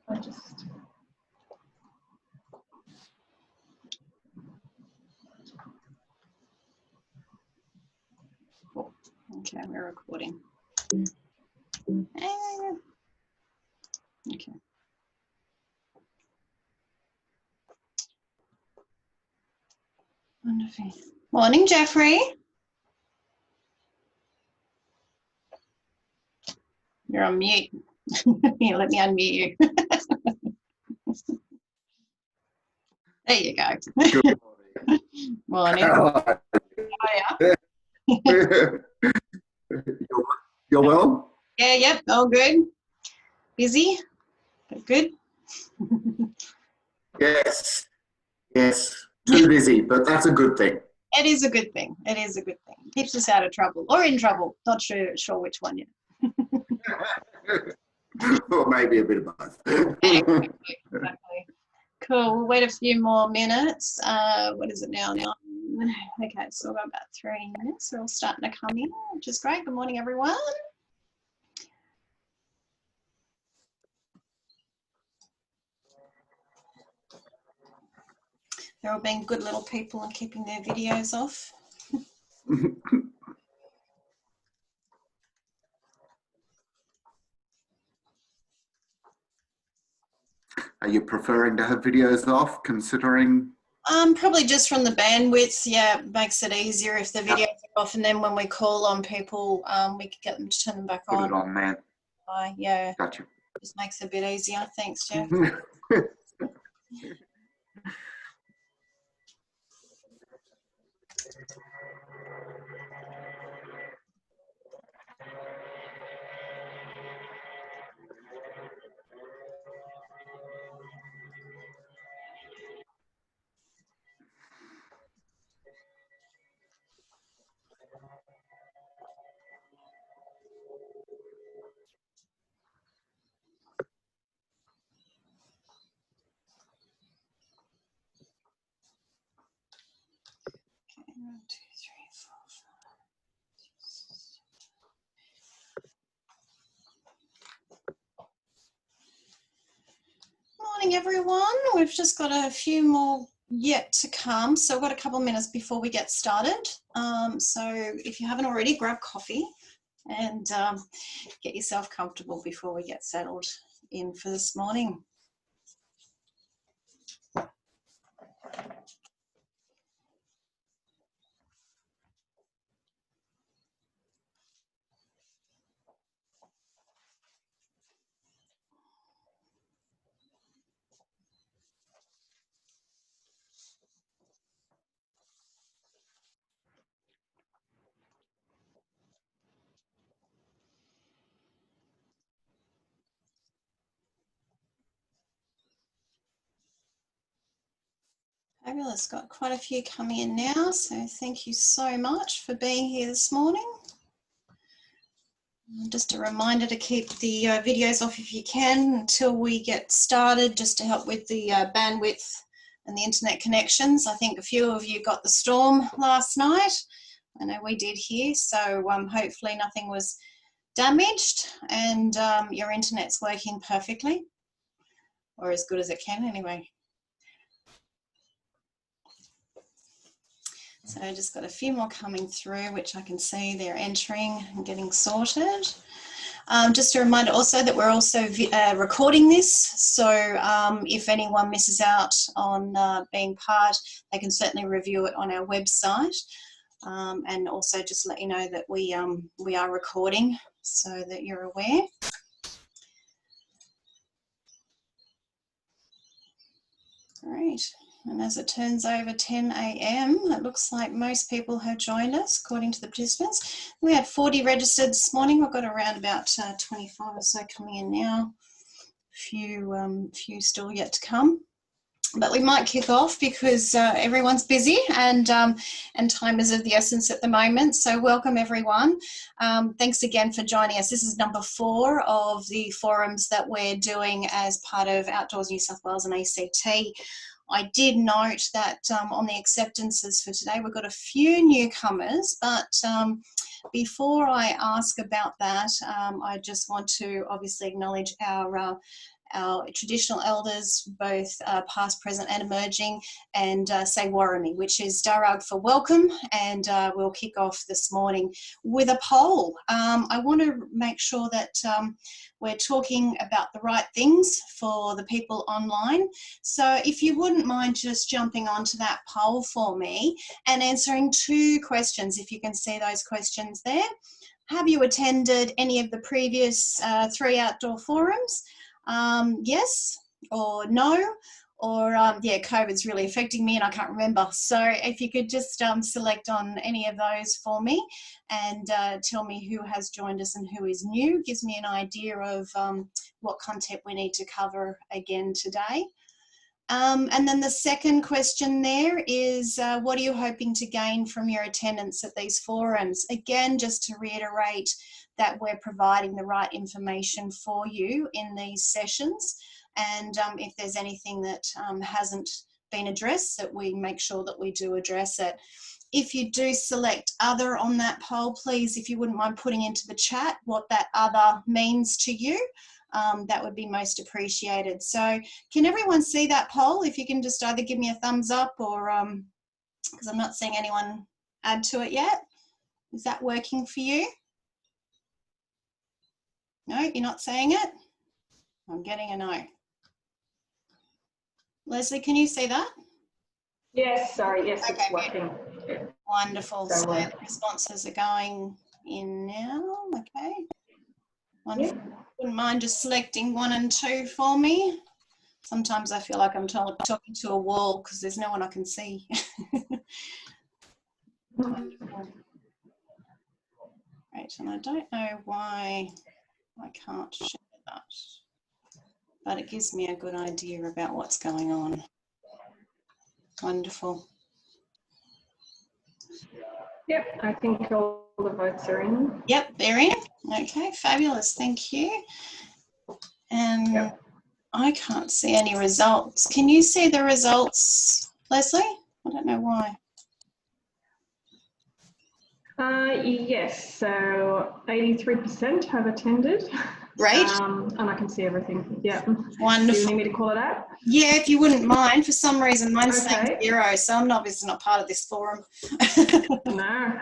I just... Oh, okay, we're recording. Okay. Wonderful. Morning, Jeffrey. You're on mute. Here, let me unmute you. There you go. Good Morning. morning. How are you? You're well? Yeah, yep, all good. Busy, but good. Yes. Yes. Too busy, but that's a good thing. It is a good thing. It is a good thing. Keeps us out of trouble or in trouble. Not sure which one yet. Or maybe a bit of both. Exactly. Cool. We'll wait a few more minutes. What is it now? Okay, so we've got about 3 minutes. They're all starting to come in, which is great. Good morning, everyone. They're all being good little people and keeping their videos off. Are you preferring to have videos off, considering? Probably just from the bandwidth. Yeah, it makes it easier if the videos are off, and then when we call on people, we can get them to turn them back on. Put it on, man. Yeah. Gotcha. Just makes it a bit easier. Thanks, Jeff. Okay, 1, 2, 3, 4, 5. Morning, everyone. We've just got a few more yet to come, so we've got a couple of minutes before we get started. So if you haven't already, grab coffee and get yourself comfortable before we get settled in for this morning. Fabulous, got quite a few coming in now, so thank you so much for being here this morning. Just a reminder to keep the videos off if you can until we get started, just to help with the bandwidth and the internet connections. I think a few of you got the storm last night. I know we did here, so hopefully nothing was damaged and your internet's working perfectly, or as good as it can anyway. So I just got a few more coming through, which I can see they're entering and getting sorted. Just a reminder also that we're also recording this, so if anyone misses out on being part, they can certainly review it on our website, and also just let you know that we are recording so that you're aware. Great. And as it turns over 10 a.m, it looks like most people have joined us, according to the participants. We had 40 registered this morning. We've got around about 25 or so coming in now. Few still yet to come. But we might kick off because everyone's busy and time is of the essence at the moment. So welcome, everyone. Thanks again for joining us. This is number 4 of the forums that we're doing as part of Outdoors New South Wales and ACT. I did note that on the acceptances for today, we've got a few newcomers, but before I ask about that, I just want to obviously acknowledge our our traditional elders, both past, present and emerging, and say Warrami, which is Darug for welcome. And we'll kick off this morning with a poll. I want to make sure that we're talking about the right things for the people online. So if you wouldn't mind just jumping onto that poll for me and answering 2 questions, if you can see those questions there. Have you attended any of the previous 3 outdoor forums? Yes or no? Or yeah, COVID's really affecting me and I can't remember. So if you could just select on any of those for me and tell me who has joined us and who is new, gives me an idea of what content we need to cover again today. And then the second question there is, what are you hoping to gain from your attendance at these forums? Again, just to reiterate that we're providing the right information for you in these sessions. And if there's anything that hasn't been addressed, that we make sure that we do address it. If you do select other on that poll, please, if you wouldn't mind putting into the chat what that other means to you. That would be most appreciated. So can everyone see that poll? If you can just either give me a thumbs up or, because I'm not seeing anyone add to it yet. Is that working for you? No, you're not saying it? I'm getting a no. Leslie, can you see that? Yes, sorry, yes, Okay, it's working. Wonderful. So the responses are going in now. Okay. Wonderful. Yeah. Wouldn't mind just selecting 1 and 2 for me. Sometimes I feel like I'm talking to a wall because there's no one I can see. Wonderful. Right, and I don't know why I can't share that, but it gives me a good idea about what's going on. Wonderful. Yep, I think all the votes are in. Yep, they're in. Okay, fabulous. Thank you. And Yep. I can't see any results. Can you see the results, Leslie? I don't know why. Yes, so 83% have attended. Great. And I can see everything. Yeah. Wonderful. Do you need me to call it out? Yeah, if you wouldn't mind. For some reason, mine's saying Okay. 0, so I'm obviously not part of this forum. No.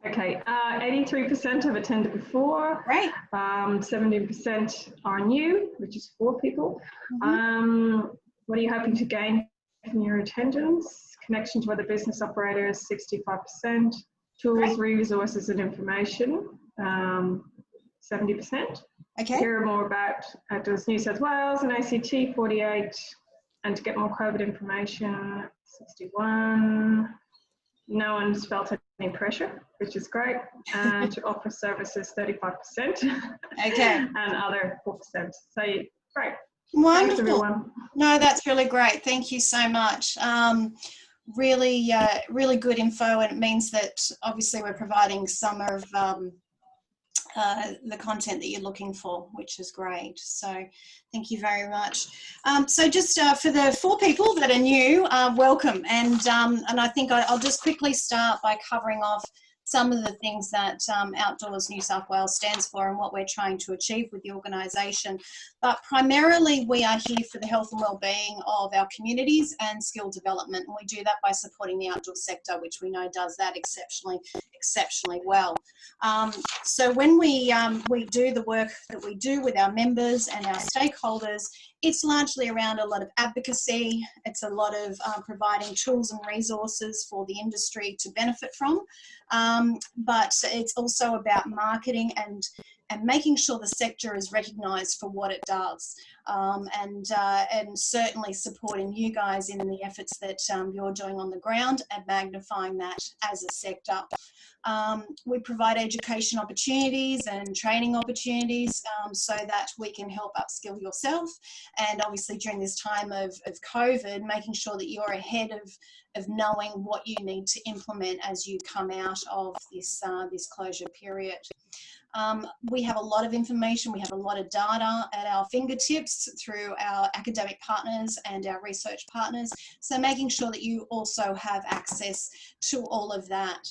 Okay, 83% have attended before. Great. 17% are new, which is 4 people. What are you hoping to gain from your attendance? Connection to other business operators, 65%. Tools, Great. resources and information, 70%. Okay. Hear more about Outdoors New South Wales and ACT, 48. And to get more COVID information, 61. No one's felt any pressure, which is great. And to offer services, 35%. Okay. And other 4%. So great. Wonderful. Thanks, everyone. No, that's really great. Thank you so much. Really, really good info, and it means that obviously we're providing some of the content that you're looking for, which is great. So thank you very much. So just for the 4 people that are new, welcome. And I think I'll just quickly start by covering off some of the things that Outdoors New South Wales stands for and what we're trying to achieve with the organisation. But primarily we are here for the health and wellbeing of our communities and skill development. And we do that by supporting the outdoor sector, which we know does that exceptionally well. So when we do the work that we do with our members and our stakeholders, it's largely around a lot of advocacy. It's a lot of providing tools and resources for the industry to benefit from. But it's also about marketing and making sure the sector is recognised for what it does, and certainly supporting you guys in the efforts that you're doing on the ground and magnifying that as a sector. We provide education opportunities and training opportunities so that we can help upskill yourself, and obviously during this time of COVID, making sure that you're ahead of knowing what you need to implement as you come out of this closure period. We have a lot of information, we have a lot of data at our fingertips through our academic partners and our research partners, so making sure that you also have access to all of that.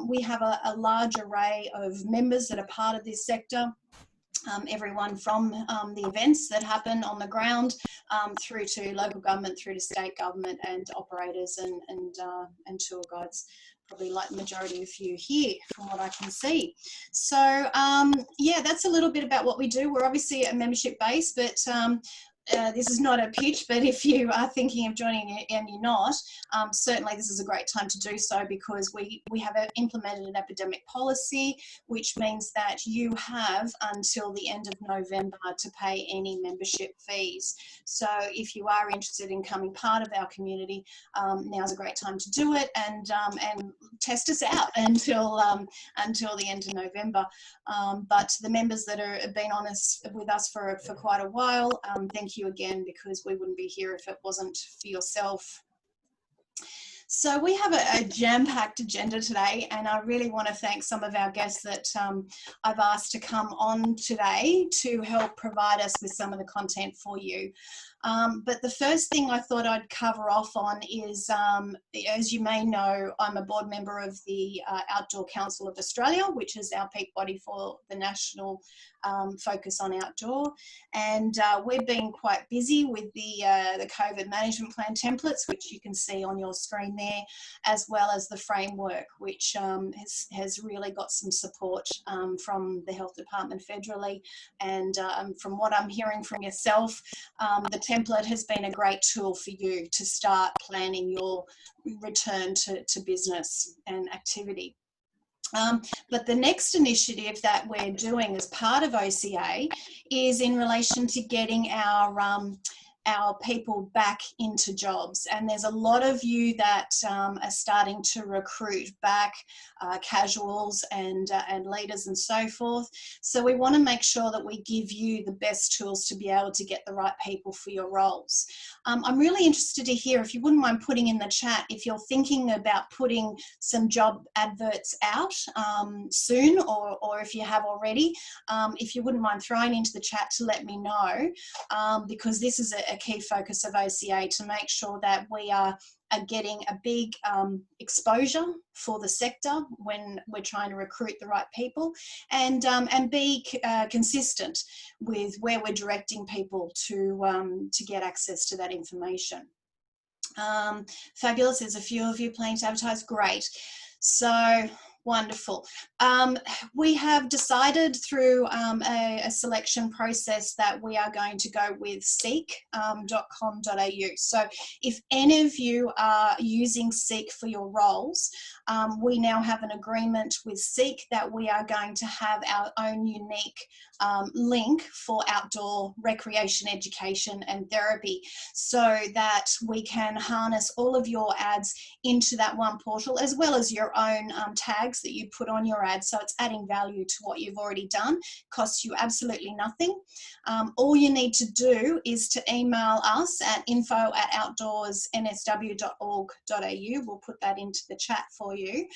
We have a large array of members that are part of this sector. everyone from the events that happen on the ground through to local government, through to state government, and operators and tour guides. Probably like the majority of you here from what I can see. So yeah, that's a little bit about what we do. We're obviously a membership base, but this is not a pitch, but if you are thinking of joining and you're not, certainly this is a great time to do so, because we have implemented an epidemic policy, which means that you have until the end of November to pay any membership fees. So if you are interested in becoming part of our community, now's a great time to do it, and test us out until the end of November. But the members that have been with us for quite a while, thank you again, because we wouldn't be here if it wasn't for yourself. So we have a jam-packed agenda today, and I really want to thank some of our guests that I've asked to come on today to help provide us with some of the content for you. But the first thing I thought I'd cover off on is, as you may know, I'm a board member of the Outdoor Council of Australia, which is our peak body for the national focus on outdoor. And we've been quite busy with the COVID management plan templates, which you can see on your screen there, as well as the framework, which has really got some support from the Health Department federally. And from what I'm hearing from yourself, the template has been a great tool for you to start planning your return to business and activity. But the next initiative that we're doing as part of OCA is in relation to getting our people back into jobs. And there's a lot of you that are starting to recruit back casuals and leaders and so forth. So we want to make sure that we give you the best tools to be able to get the right people for your roles. I'm really interested to hear, if you wouldn't mind putting in the chat, if you're thinking about putting some job adverts out soon, or if you have already, if you wouldn't mind throwing into the chat to let me know, because this is a key focus of OCA, to make sure that we are getting a big exposure for the sector when we're trying to recruit the right people, and be consistent with where we're directing people to get access to that information. Fabulous. There's a few of you planning to advertise. Great. So wonderful. We have decided through a selection process that we are going to go with seek.com.au. So if any of you are using Seek for your roles, we now have an agreement with Seek that we are going to have our own unique link for outdoor recreation, education and therapy, so that we can harness all of your ads into that one portal, as well as your own tags that you put on your ad. So it's adding value to what you've already done, costs you absolutely nothing. All you need to do is to email us at info@outdoorsnsw.org.au. We'll put that into the chat for you.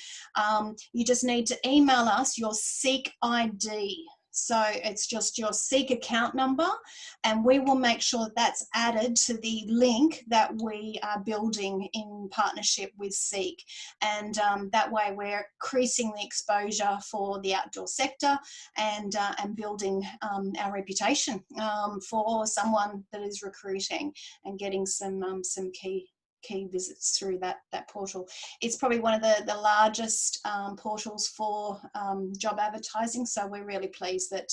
You just need to email us your Seek ID. So it's just your Seek account number, and we will make sure that that's added to the link that we are building in partnership with Seek. And that way we're increasing the exposure for the outdoor sector and building our reputation for someone that is recruiting and getting some key visits through that portal. It's probably one of the largest portals for job advertising, so we're really pleased that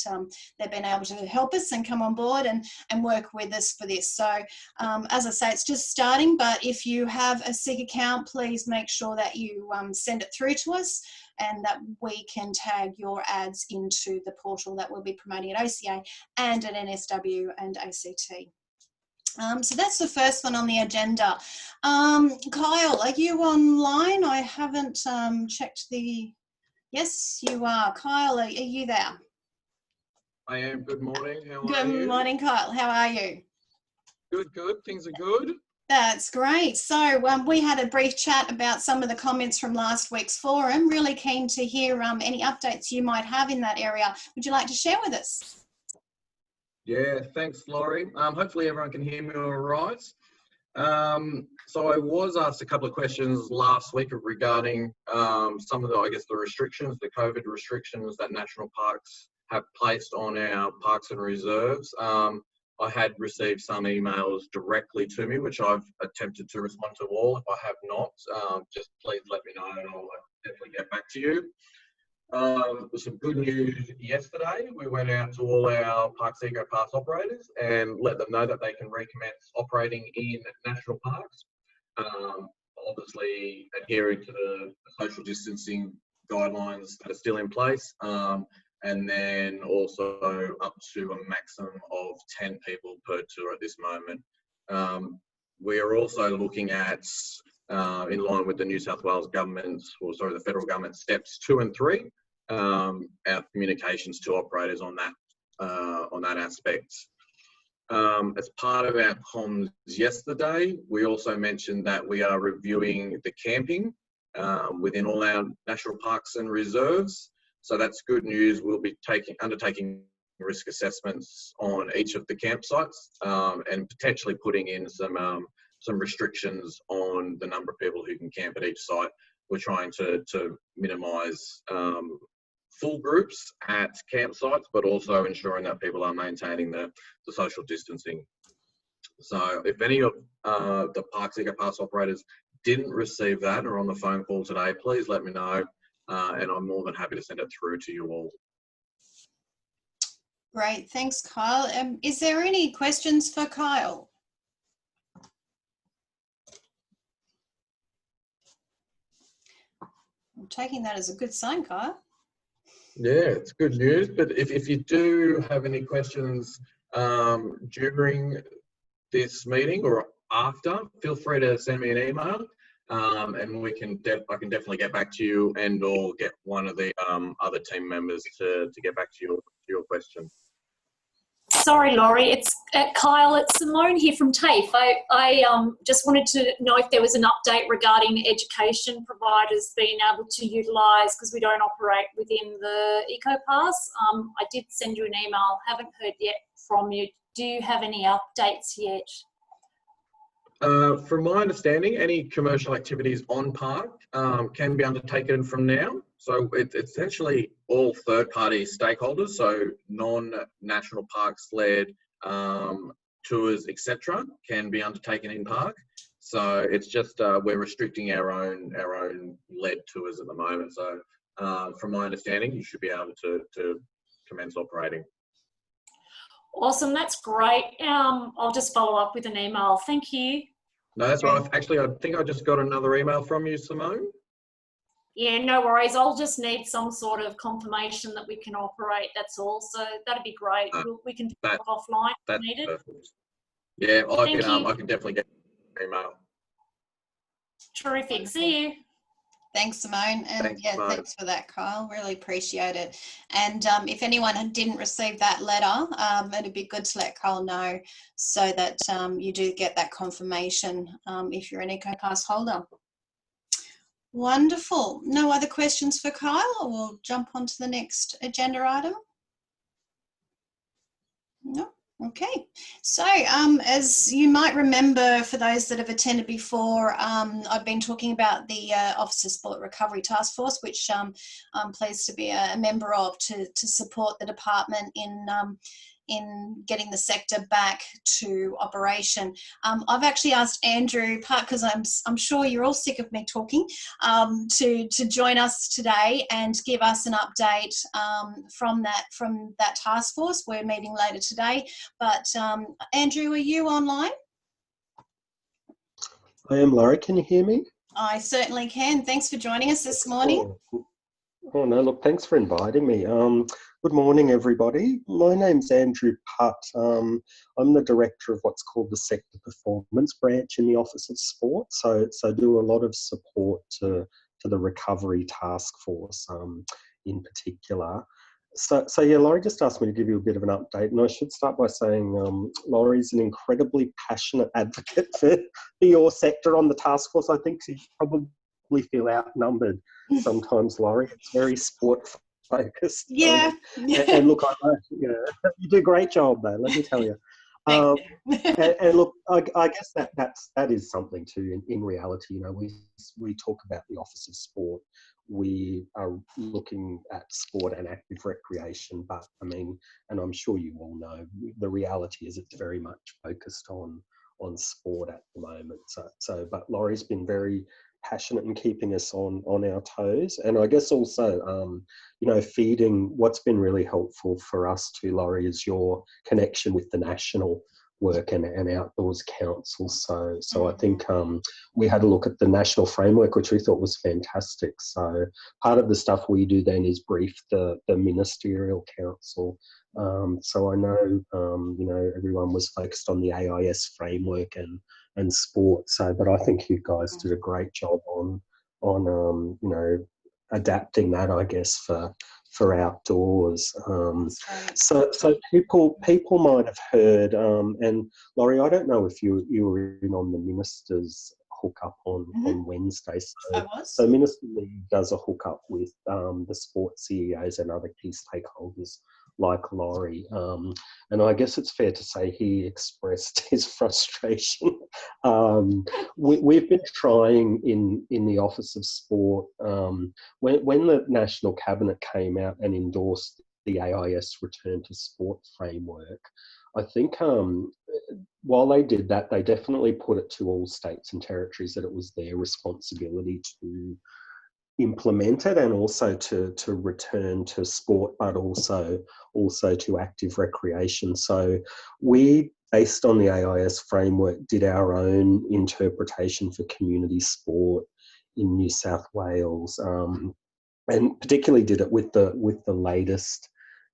they've been able to help us and come on board and work with us for this. So as I say, it's just starting, but if you have a Seek account, please make sure that you send it through to us, and that we can tag your ads into the portal that we'll be promoting at OCA and at NSW and ACT. So that's the first one on the agenda. Kyle, are you online? I haven't checked the... Yes, you are. Kyle, are you there? I am. Good morning. How are you? Good morning, Kyle. How are you? Good, good. Things are good. That's great. So we had a brief chat about some of the comments from last week's forum. Really keen to hear any updates you might have in that area. Would you like to share with us? Yeah, thanks, Laurie. Hopefully everyone can hear me all right. So I was asked a couple of questions last week regarding some of the, I guess, the restrictions, the COVID restrictions that national parks have placed on our parks and reserves. I had received some emails directly to me, which I've attempted to respond to all. If I have not, just please let me know and I'll definitely get back to you. Some good news yesterday. We went out to all our Parks Eco Pass operators and let them know that they can recommence operating in national parks. Obviously adhering to the social distancing guidelines that are still in place. And then also up to a maximum of 10 people per tour at this moment. We are also looking at, in line with the New South Wales government, the federal government steps 2 and 3, our communications to operators on that aspect. As part of our comms yesterday, we also mentioned that we are reviewing the camping within all our national parks and reserves. So that's good news. We'll be undertaking risk assessments on each of the campsites and potentially putting in some restrictions on the number of people who can camp at each site. We're trying to minimise full groups at campsites, but also ensuring that people are maintaining the social distancing. So if any of the Parks Eco Pass operators didn't receive that or on the phone call today, please let me know. And I'm more than happy to send it through to you all. Great, thanks, Kyle. Is there any questions for Kyle? I'm taking that as a good sign, Kyle. Yeah, it's good news. But if you do have any questions during this meeting or after, feel free to send me an email. And I can definitely get back to you and or get one of the other team members to get back to your question. Sorry, Laurie, it's Kyle. It's Simone here from TAFE. I just wanted to know if there was an update regarding education providers being able to utilise, because we don't operate within the EcoPass. I did send you an email, haven't heard yet from you. Do you have any updates yet? From my understanding, any commercial activities on park can be undertaken from now. So it's essentially all third-party stakeholders, so non-national parks-led tours, etc., can be undertaken in park. So it's just we're restricting our own led tours at the moment. So from my understanding, you should be able to commence operating. Awesome, that's great. I'll just follow up with an email. Thank you. No, that's right. Actually, I think I just got another email from you, Simone. Yeah, no worries. I'll just need some sort of confirmation that we can operate. That's all. So that'd be great. We can do it offline if needed. Perfect. Yeah, I can definitely get an email. Terrific. See you. Thanks, Simone. And thanks, yeah, Simone. Thanks for that, Kyle. Really appreciate it. And if anyone didn't receive that letter, it'd be good to let Kyle know so that you do get that confirmation if you're an EcoPass holder. Wonderful. No other questions for Kyle? We'll jump on to the next agenda item. No. Okay, so as you might remember, for those that have attended before, I've been talking about the Officer Sport Recovery Task Force, which I'm pleased to be a member of to support the department in getting the sector back to operation. I've actually asked Andrew, because I'm sure you're all sick of me talking, to join us today and give us an update from that task force. We're meeting later today, but Andrew, are you online? I am, Laurie. Can you hear me? I certainly can. Thanks for joining us this morning. Oh no, look, thanks for inviting me. Good morning, everybody. My name's Andrew Putt. I'm the director of what's called the Sector Performance Branch in the Office of Sport. So I do a lot of support to the Recovery Task Force in particular. So yeah, Laurie just asked me to give you a bit of an update, and I should start by saying Laurie's an incredibly passionate advocate for your sector on the task force. I think you probably feel outnumbered sometimes, Laurie. It's very sport focused. Yeah. And look, you do a great job, though, let me tell you. Um, Thank and look, I guess that is something too. In reality, you know, we talk about the Office of Sport. We are looking at sport and active recreation, but I mean, and I'm sure you all know, the reality is it's very much focused on sport at the moment. So but Laurie's been very passionate in keeping us on our toes, and I guess also, you know, feeding. What's been really helpful for us too, Laurie, is your connection with the national work and outdoors council. So I think we had a look at the national framework, which we thought was fantastic. So part of the stuff we do then is brief the ministerial council. So I know, you know, everyone was focused on the AIS framework and sport. So, but I think you guys did a great job on you know, adapting that, I guess, for outdoors. So people might have heard, and Laurie, I don't know if you were in on the minister's hookup on Wednesday. So Minister Lee does a hookup with the sports CEOs and other key stakeholders like Laurie, and I guess it's fair to say he expressed his frustration. We've been trying in the Office of Sport, when the National Cabinet came out and endorsed the AIS Return to Sport framework, I think while they did that, they definitely put it to all states and territories that it was their responsibility to implement it and also to return to sport, but also to active recreation. So we, based on the AIS framework, did our own interpretation for community sport in New South Wales, and particularly did it with the latest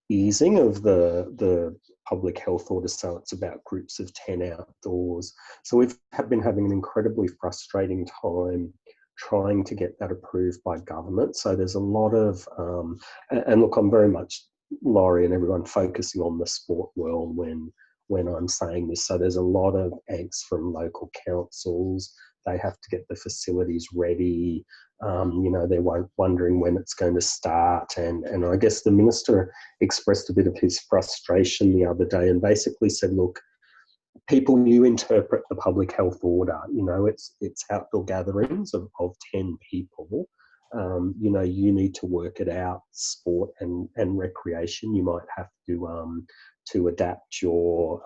easing of the public health order. So it's about groups of 10 outdoors. So we've been having an incredibly frustrating time trying to get that approved by government. So there's a lot of, and look, I'm very much, Laurie and everyone, focusing on the sport world when I'm saying this. So there's a lot of angst from local councils. They have to get the facilities ready. You know, they're wondering when it's going to start. And I guess the minister expressed a bit of his frustration the other day and basically said, look, people, you interpret the public health order, you know, it's outdoor gatherings of 10 people. You know, you need to work it out, sport and recreation. You might have to adapt your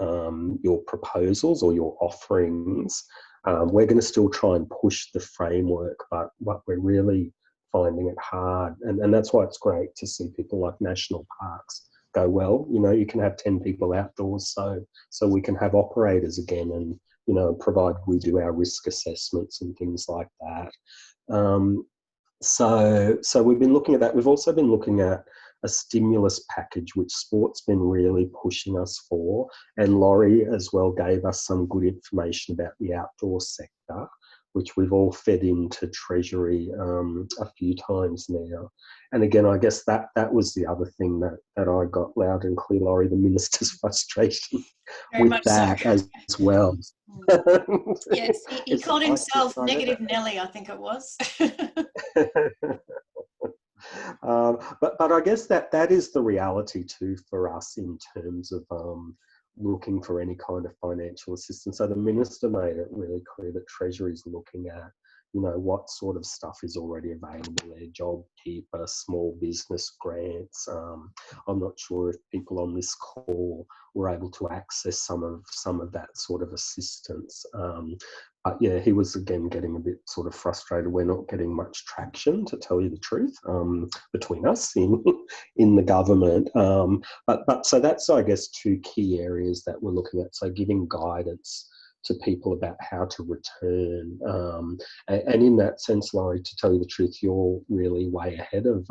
proposals or your offerings. We're going to still try and push the framework, but we're really finding it hard. And that's why it's great to see people like national parks go, well, you know, you can have 10 people outdoors, so we can have operators again, and, you know, provide we do our risk assessments and things like that. So we've been looking at that. We've also been looking at a stimulus package, which sport's been really pushing us for, and Laurie as well gave us some good information about the outdoor sector, which we've all fed into Treasury a few times now. And again, I guess that was the other thing that I got loud and clear, Laurie, the minister's frustration Very with that so. as well. Yes, he called himself Negative Nelly, I think it was. But I guess that is the reality too for us in terms of looking for any kind of financial assistance. So the minister made it really clear that Treasury is looking at, you know, what sort of stuff is already available there, JobKeeper, small business grants. I'm not sure if people on this call were able to access some of that sort of assistance. But yeah, he was again getting a bit sort of frustrated. We're not getting much traction, to tell you the truth, between us in the government. But so that's, I guess, two key areas that we're looking at. So giving guidance to people about how to return. And in that sense, Laurie, to tell you the truth, you're really way ahead of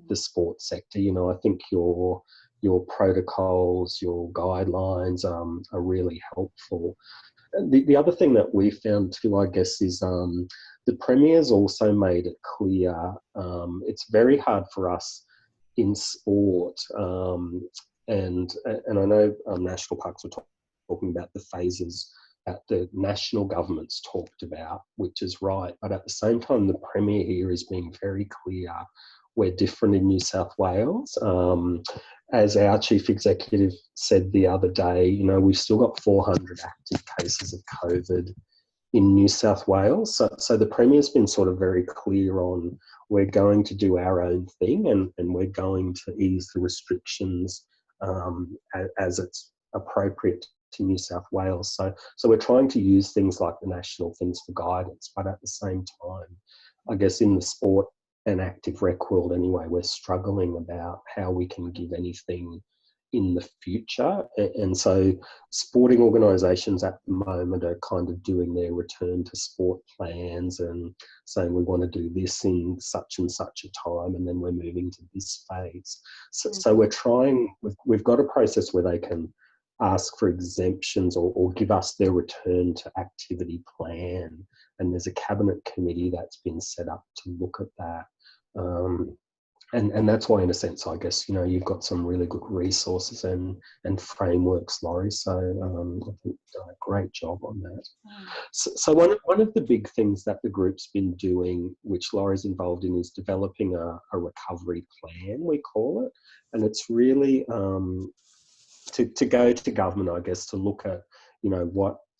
the sports sector. You know, I think your protocols, your guidelines are really helpful. The other thing that we found too, I guess, is the Premier's also made it clear it's very hard for us in sport, and I know National Parks were talking about the phases that the national government's talked about, which is right, but at the same time, the Premier here is being very clear we're different in New South Wales. As our chief executive said the other day, you know, we've still got 400 active cases of COVID in New South Wales. So the Premier's been sort of very clear on we're going to do our own thing and we're going to ease the restrictions as it's appropriate to New South Wales. So we're trying to use things like the national things for guidance, but at the same time, I guess in the sport and active rec world anyway, we're struggling about how we can give anything in the future. And so sporting organisations at the moment are kind of doing their return to sport plans and saying we want to do this in such and such a time, and then we're moving to this phase. So we're trying, we've got a process where they can ask for exemptions or give us their return to activity plan. And there's a cabinet committee that's been set up to look at that. And that's why, in a sense, I guess, you know, you've got some really good resources and frameworks, Laurie. So I think you've done a great job on that. So one of the big things that the group's been doing, which Laurie's involved in, is developing a recovery plan, we call it. And it's really to go to government, I guess, to look at, you know,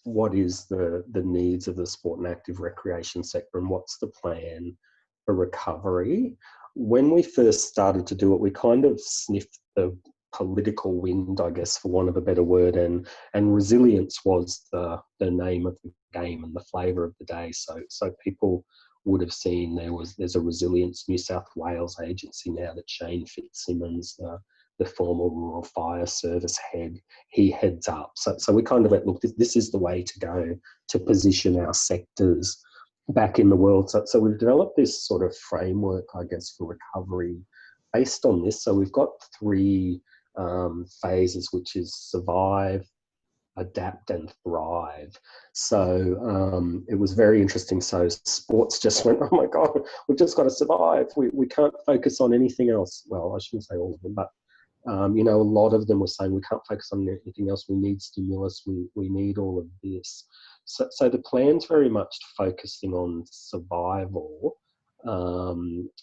what is the needs of the sport and active recreation sector and what's the plan for recovery. When we first started to do it, we kind of sniffed the political wind, I guess, for want of a better word, and resilience was the name of the game and the flavour of the day. So people would have seen there's a Resilience New South Wales agency now that Shane Fitzsimmons, the former Rural Fire Service head, he heads up. So we kind of went, look, this is the way to go to position our sectors back in the world. So we've developed this sort of framework, I guess, for recovery based on this. So we've got 3 phases, which is survive, adapt and thrive. So it was very interesting. So sports just went, oh my God, we've just got to survive. We can't focus on anything else. Well, I shouldn't say all of them, but you know, a lot of them were saying we can't focus on anything else. We need stimulus. We need all of this. So the plan's very much focusing on survival,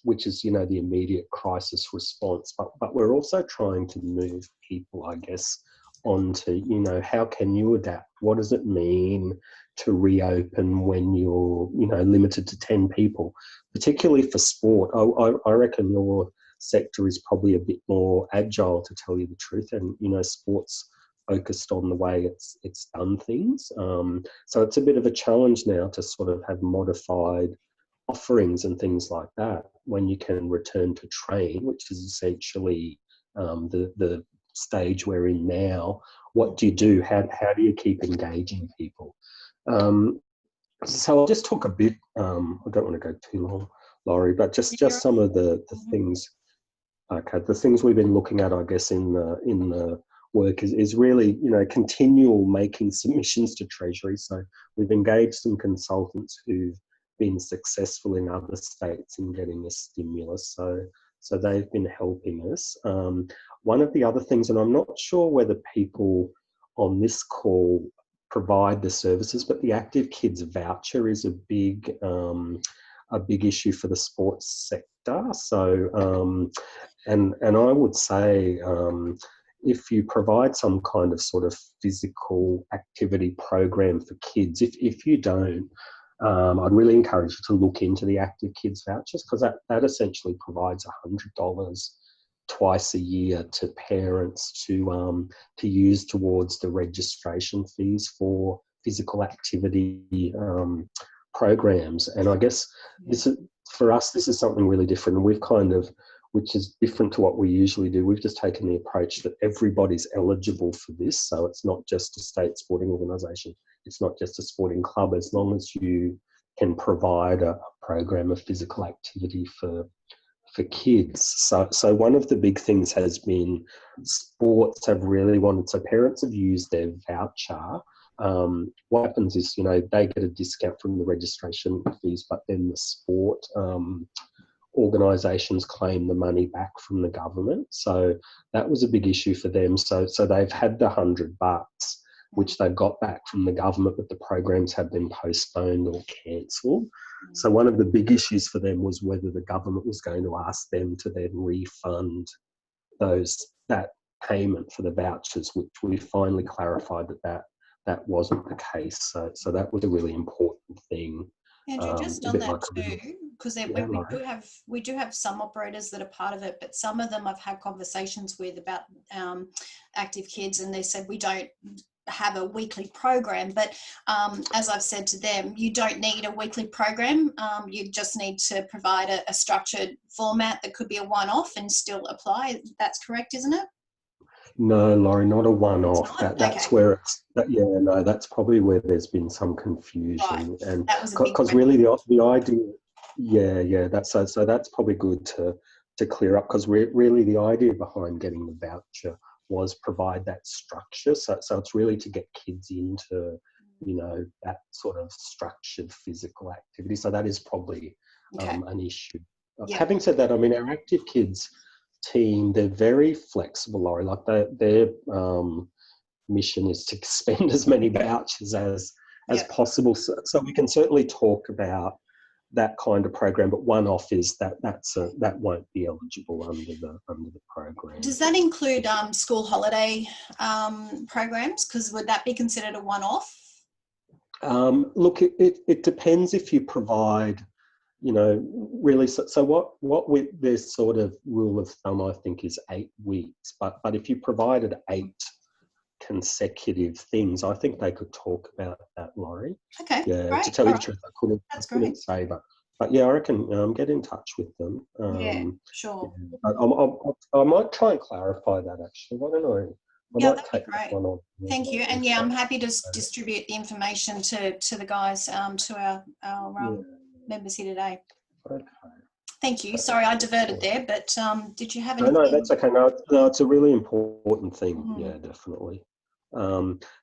which is, you know, the immediate crisis response. But we're also trying to move people, I guess, onto, you know, how can you adapt? What does it mean to reopen when you're, you know, limited to 10 people, particularly for sport? I reckon your sector is probably a bit more agile, to tell you the truth, and, you know, sports focused on the way it's done things. So it's a bit of a challenge now to sort of have modified offerings and things like that when you can return to train, which is essentially the stage we're in now. What do you do? How do you keep engaging people? So I'll just talk a bit, I don't want to go too long, Laurie, but just some of the things. Okay, the things we've been looking at, I guess, in the work is really, you know, continual making submissions to Treasury. So we've engaged some consultants who've been successful in other states in getting a stimulus. So they've been helping us. One of the other things, and I'm not sure whether people on this call provide the services, but the Active Kids voucher is a big issue for the sports sector. So, and I would say, if you provide some kind of sort of physical activity program for kids, if you don't, I'd really encourage you to look into the Active Kids vouchers, because that essentially provides $100 twice a year to parents to use towards the registration fees for physical activity programs. And I guess this is, for us, this is something really different. And we've kind of, which is different to what we usually do, we've just taken the approach that everybody's eligible for this. So it's not just a state sporting organisation, it's not just a sporting club, as long as you can provide a program of physical activity for kids. So one of the big things has been sports have really wanted, so parents have used their voucher. What happens is, you know, they get a discount from the registration fees, but then the sport organisations claim the money back from the government. So that was a big issue for them. So they've had the $100, which they got back from the government, but the programs have been postponed or cancelled. So one of the big issues for them was whether the government was going to ask them to then refund that payment for the vouchers, which we finally clarified that wasn't the case. So that was a really important thing. Andrew, just a on bit that like a little- too, because Yeah, we do have some operators that are part of it, but some of them I've had conversations with about active kids, and they said we don't have a weekly program. But as I've said to them, you don't need a weekly program. You just need to provide a structured format that could be a one-off and still apply. That's correct, isn't it? No, Laurie, not a one-off. It's not? That's Okay. where that's probably where there's been some confusion, Right. and That was a big because really the idea, that's so that's probably good to clear up, because really the idea behind getting the voucher was provide that structure. So it's really to get kids into, that sort of structured physical activity. So that is probably Okay. an issue. Yeah. Having said that, I mean, our active kids team, they're very flexible, Laurie. Like their mission is to spend as many vouchers as possible. So we can certainly talk about that kind of program, but one-off is that won't be eligible under the program. Does that include school holiday programs? Because would that be considered a one-off? Look, it depends if you provide, really. So what with this sort of rule of thumb, I think, is 8 weeks. But if you provided 8 consecutive things, I think they could talk about that, Laurie. Okay. Yeah. Great. To tell you All the truth, That's I couldn't great. say, but yeah, I reckon get in touch with them. Yeah. Sure. But I might try and clarify that actually. Why don't I? Yeah, might that'd be take that great. one on. Thank you. And yeah, I'm happy to distribute the information to the guys, to our members here today. Okay. Thank you. Sorry, I diverted there, but did you have anything? No, that's okay. No, it's a really important thing. Mhm. Yeah, definitely.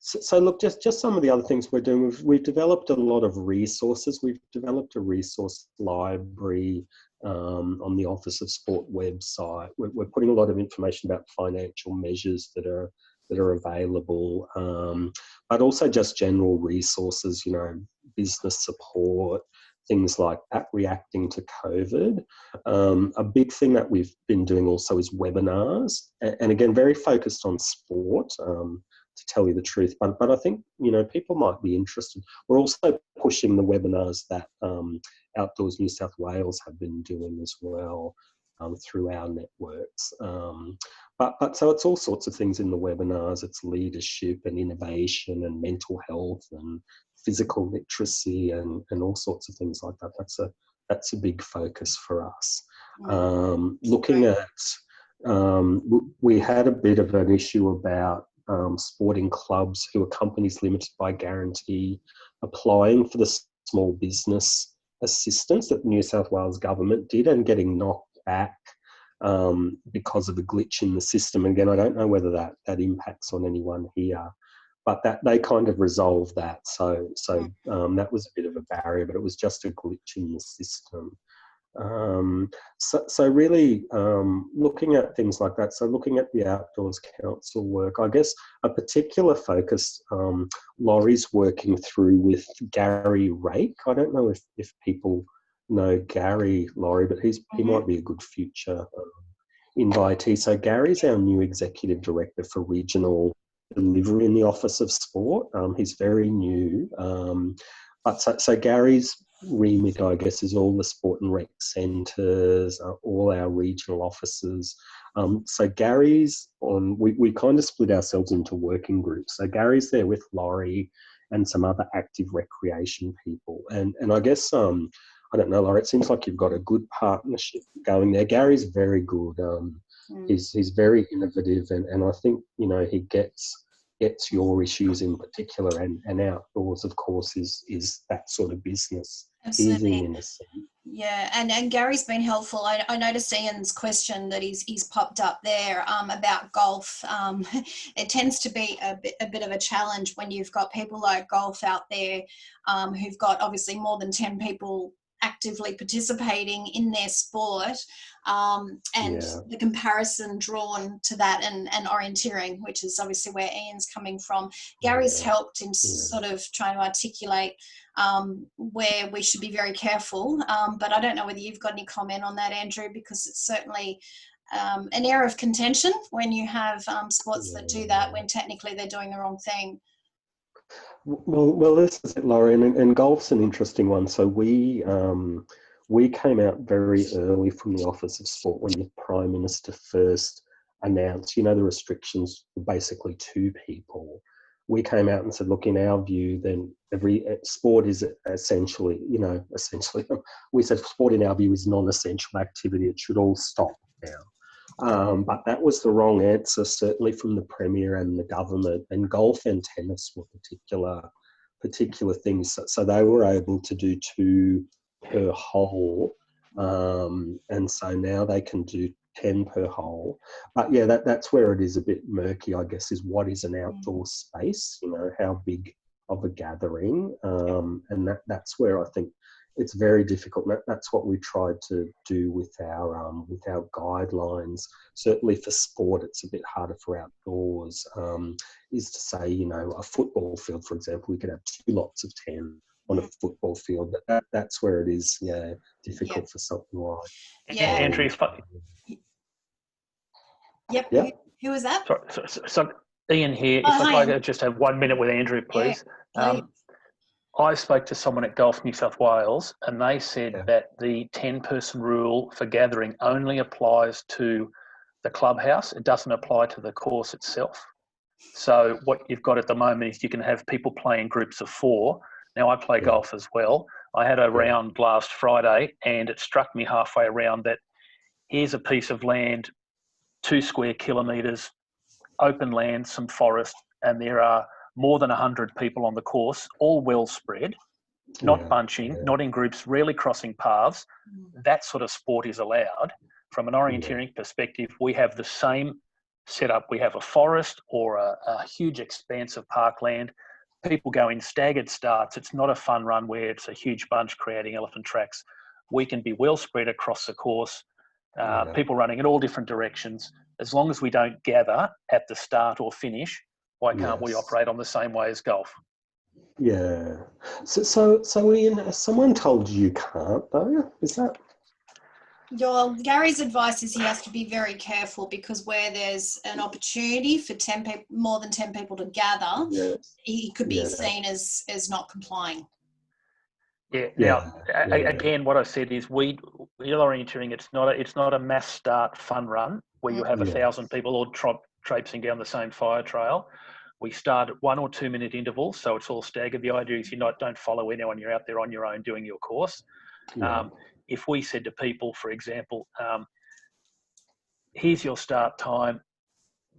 So look, just some of the other things we're doing. We've developed a lot of resources. We've developed a resource library on the Office of Sport website. We're putting a lot of information about financial measures that are available, but also just general resources. Business support, things like that, reacting to COVID. A big thing that we've been doing also is webinars, and again, very focused on sport, to tell you the truth. But I think, people might be interested. We're also pushing the webinars that Outdoors New South Wales have been doing as well, through our networks. But so it's all sorts of things in the webinars. It's leadership and innovation and mental health and physical literacy and all sorts of things like that. That's a big focus for us. Looking at, we had a bit of an issue about sporting clubs who are companies limited by guarantee applying for the small business assistance that the New South Wales government did and getting knocked back because of a glitch in the system. Again, I don't know whether that impacts on anyone here, but that they kind of resolved that. So that was a bit of a barrier, but it was just a glitch in the system. So really looking at things like that. So looking at the Outdoors Council work, I guess a particular focus Laurie's working through with Gary Rake. I don't know if people know Gary, Laurie, but he might be a good future invitee. So Gary's our new Executive Director for Regional Delivery in the Office of Sport. He's very new. But so Gary's remit, I guess, is all the sport and rec centres, all our regional offices. So Gary's on, we kind of split ourselves into working groups. So Gary's there with Laurie and some other active recreation people. And I guess, I don't know, Laurie, it seems like you've got a good partnership going there. Gary's very good. He's very innovative, and I think, he gets your issues in particular, and outdoors, of course, is that sort of business. Absolutely. In a sense. Yeah, and Gary's been helpful. I noticed Ian's question that he's popped up there about golf. It tends to be a bit of a challenge when you've got people like golf out there who've got obviously more than 10 people actively participating in their sport. and Yeah. the comparison drawn to that and orienteering, which is obviously where Ian's coming from. Gary's Yeah. helped in sort of trying to articulate where we should be very careful, but I don't know whether you've got any comment on that, Andrew, because it's certainly an area of contention when you have sports that do that when technically they're doing the wrong thing. Well, this is it, Laurie, and golf's an interesting one. So we came out very early from the Office of Sport when the Prime Minister first announced, the restrictions were basically 2 people. We came out and said, look, in our view, then every sport is essentially, we said sport in our view is non-essential activity. It should all stop now. But that was the wrong answer, certainly from the Premier and the government. And golf and tennis were particular things. So they were able to do 2 per hole. And so now they can do 10 per hole. But yeah, that's where it is a bit murky, I guess, is what is an outdoor space, how big of a gathering. And that's where I think it's very difficult. That's what we tried to do with our guidelines. Certainly for sport, it's a bit harder for outdoors. Is to say, a football field, for example, we could have 2 lots of 10 on a football field, but that's where it is, difficult for something like. Yeah. Andrew, Yep. Yeah. Who was that? so Ian here. Oh, if hi, I could just have 1 minute with Andrew, please. please. I spoke to someone at Golf New South Wales, and they said that the 10-person rule for gathering only applies to the clubhouse. It doesn't apply to the course itself. So what you've got at the moment is you can have people play in groups of 4. Now, I play golf as well. I had a round last Friday, and it struck me halfway around that here's a piece of land, 2 square kilometres, open land, some forest, and there are more than 100 people on the course, all well spread, not bunching, not in groups, rarely crossing paths. That sort of sport is allowed. From an orienteering perspective, we have the same setup. We have a forest or a huge expanse of parkland. People go in staggered starts. It's not a fun run where it's a huge bunch creating elephant tracks. We can be well spread across the course, people running in all different directions. As long as we don't gather at the start or finish, why can't we operate on the same way as golf? Yeah. So Ian, has someone told you can't, though? Is that? Gary's advice is he has to be very careful, because where there's an opportunity for 10 people, more than 10 people to gather, he could be seen as not complying. Yeah. Now, again, what I said is we orienteering. It's not a mass start fun run where you have 1,000 people all traipsing down the same fire trail. We start at 1 or 2 minute intervals, so it's all staggered. The idea is don't follow anyone. You're out there on your own doing your course. If we said to people, for example, here's your start time,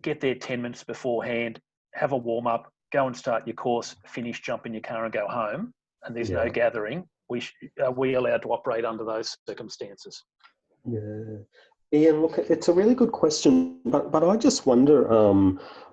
get there 10 minutes beforehand, have a warm up, go and start your course, finish, jump in your car and go home, and there's no gathering, are we allowed to operate under those circumstances? Yeah. Ian, look, it's a really good question, but I just wonder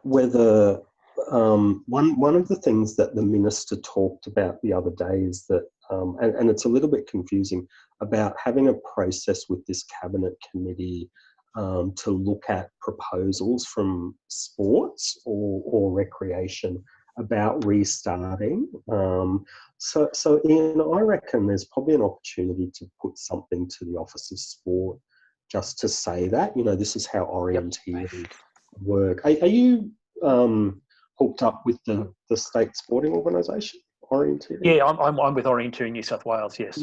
whether one of the things that the Minister talked about the other day is that, and it's a little bit confusing, about having a process with this Cabinet Committee to look at proposals from sports or recreation about restarting. So Ian, I reckon there's probably an opportunity to put something to the Office of Sport just to say that, this is how orienteering work. Are you hooked up with the state sporting organisation, Orienteering? Yeah, I'm with Orienteering New South Wales, yes.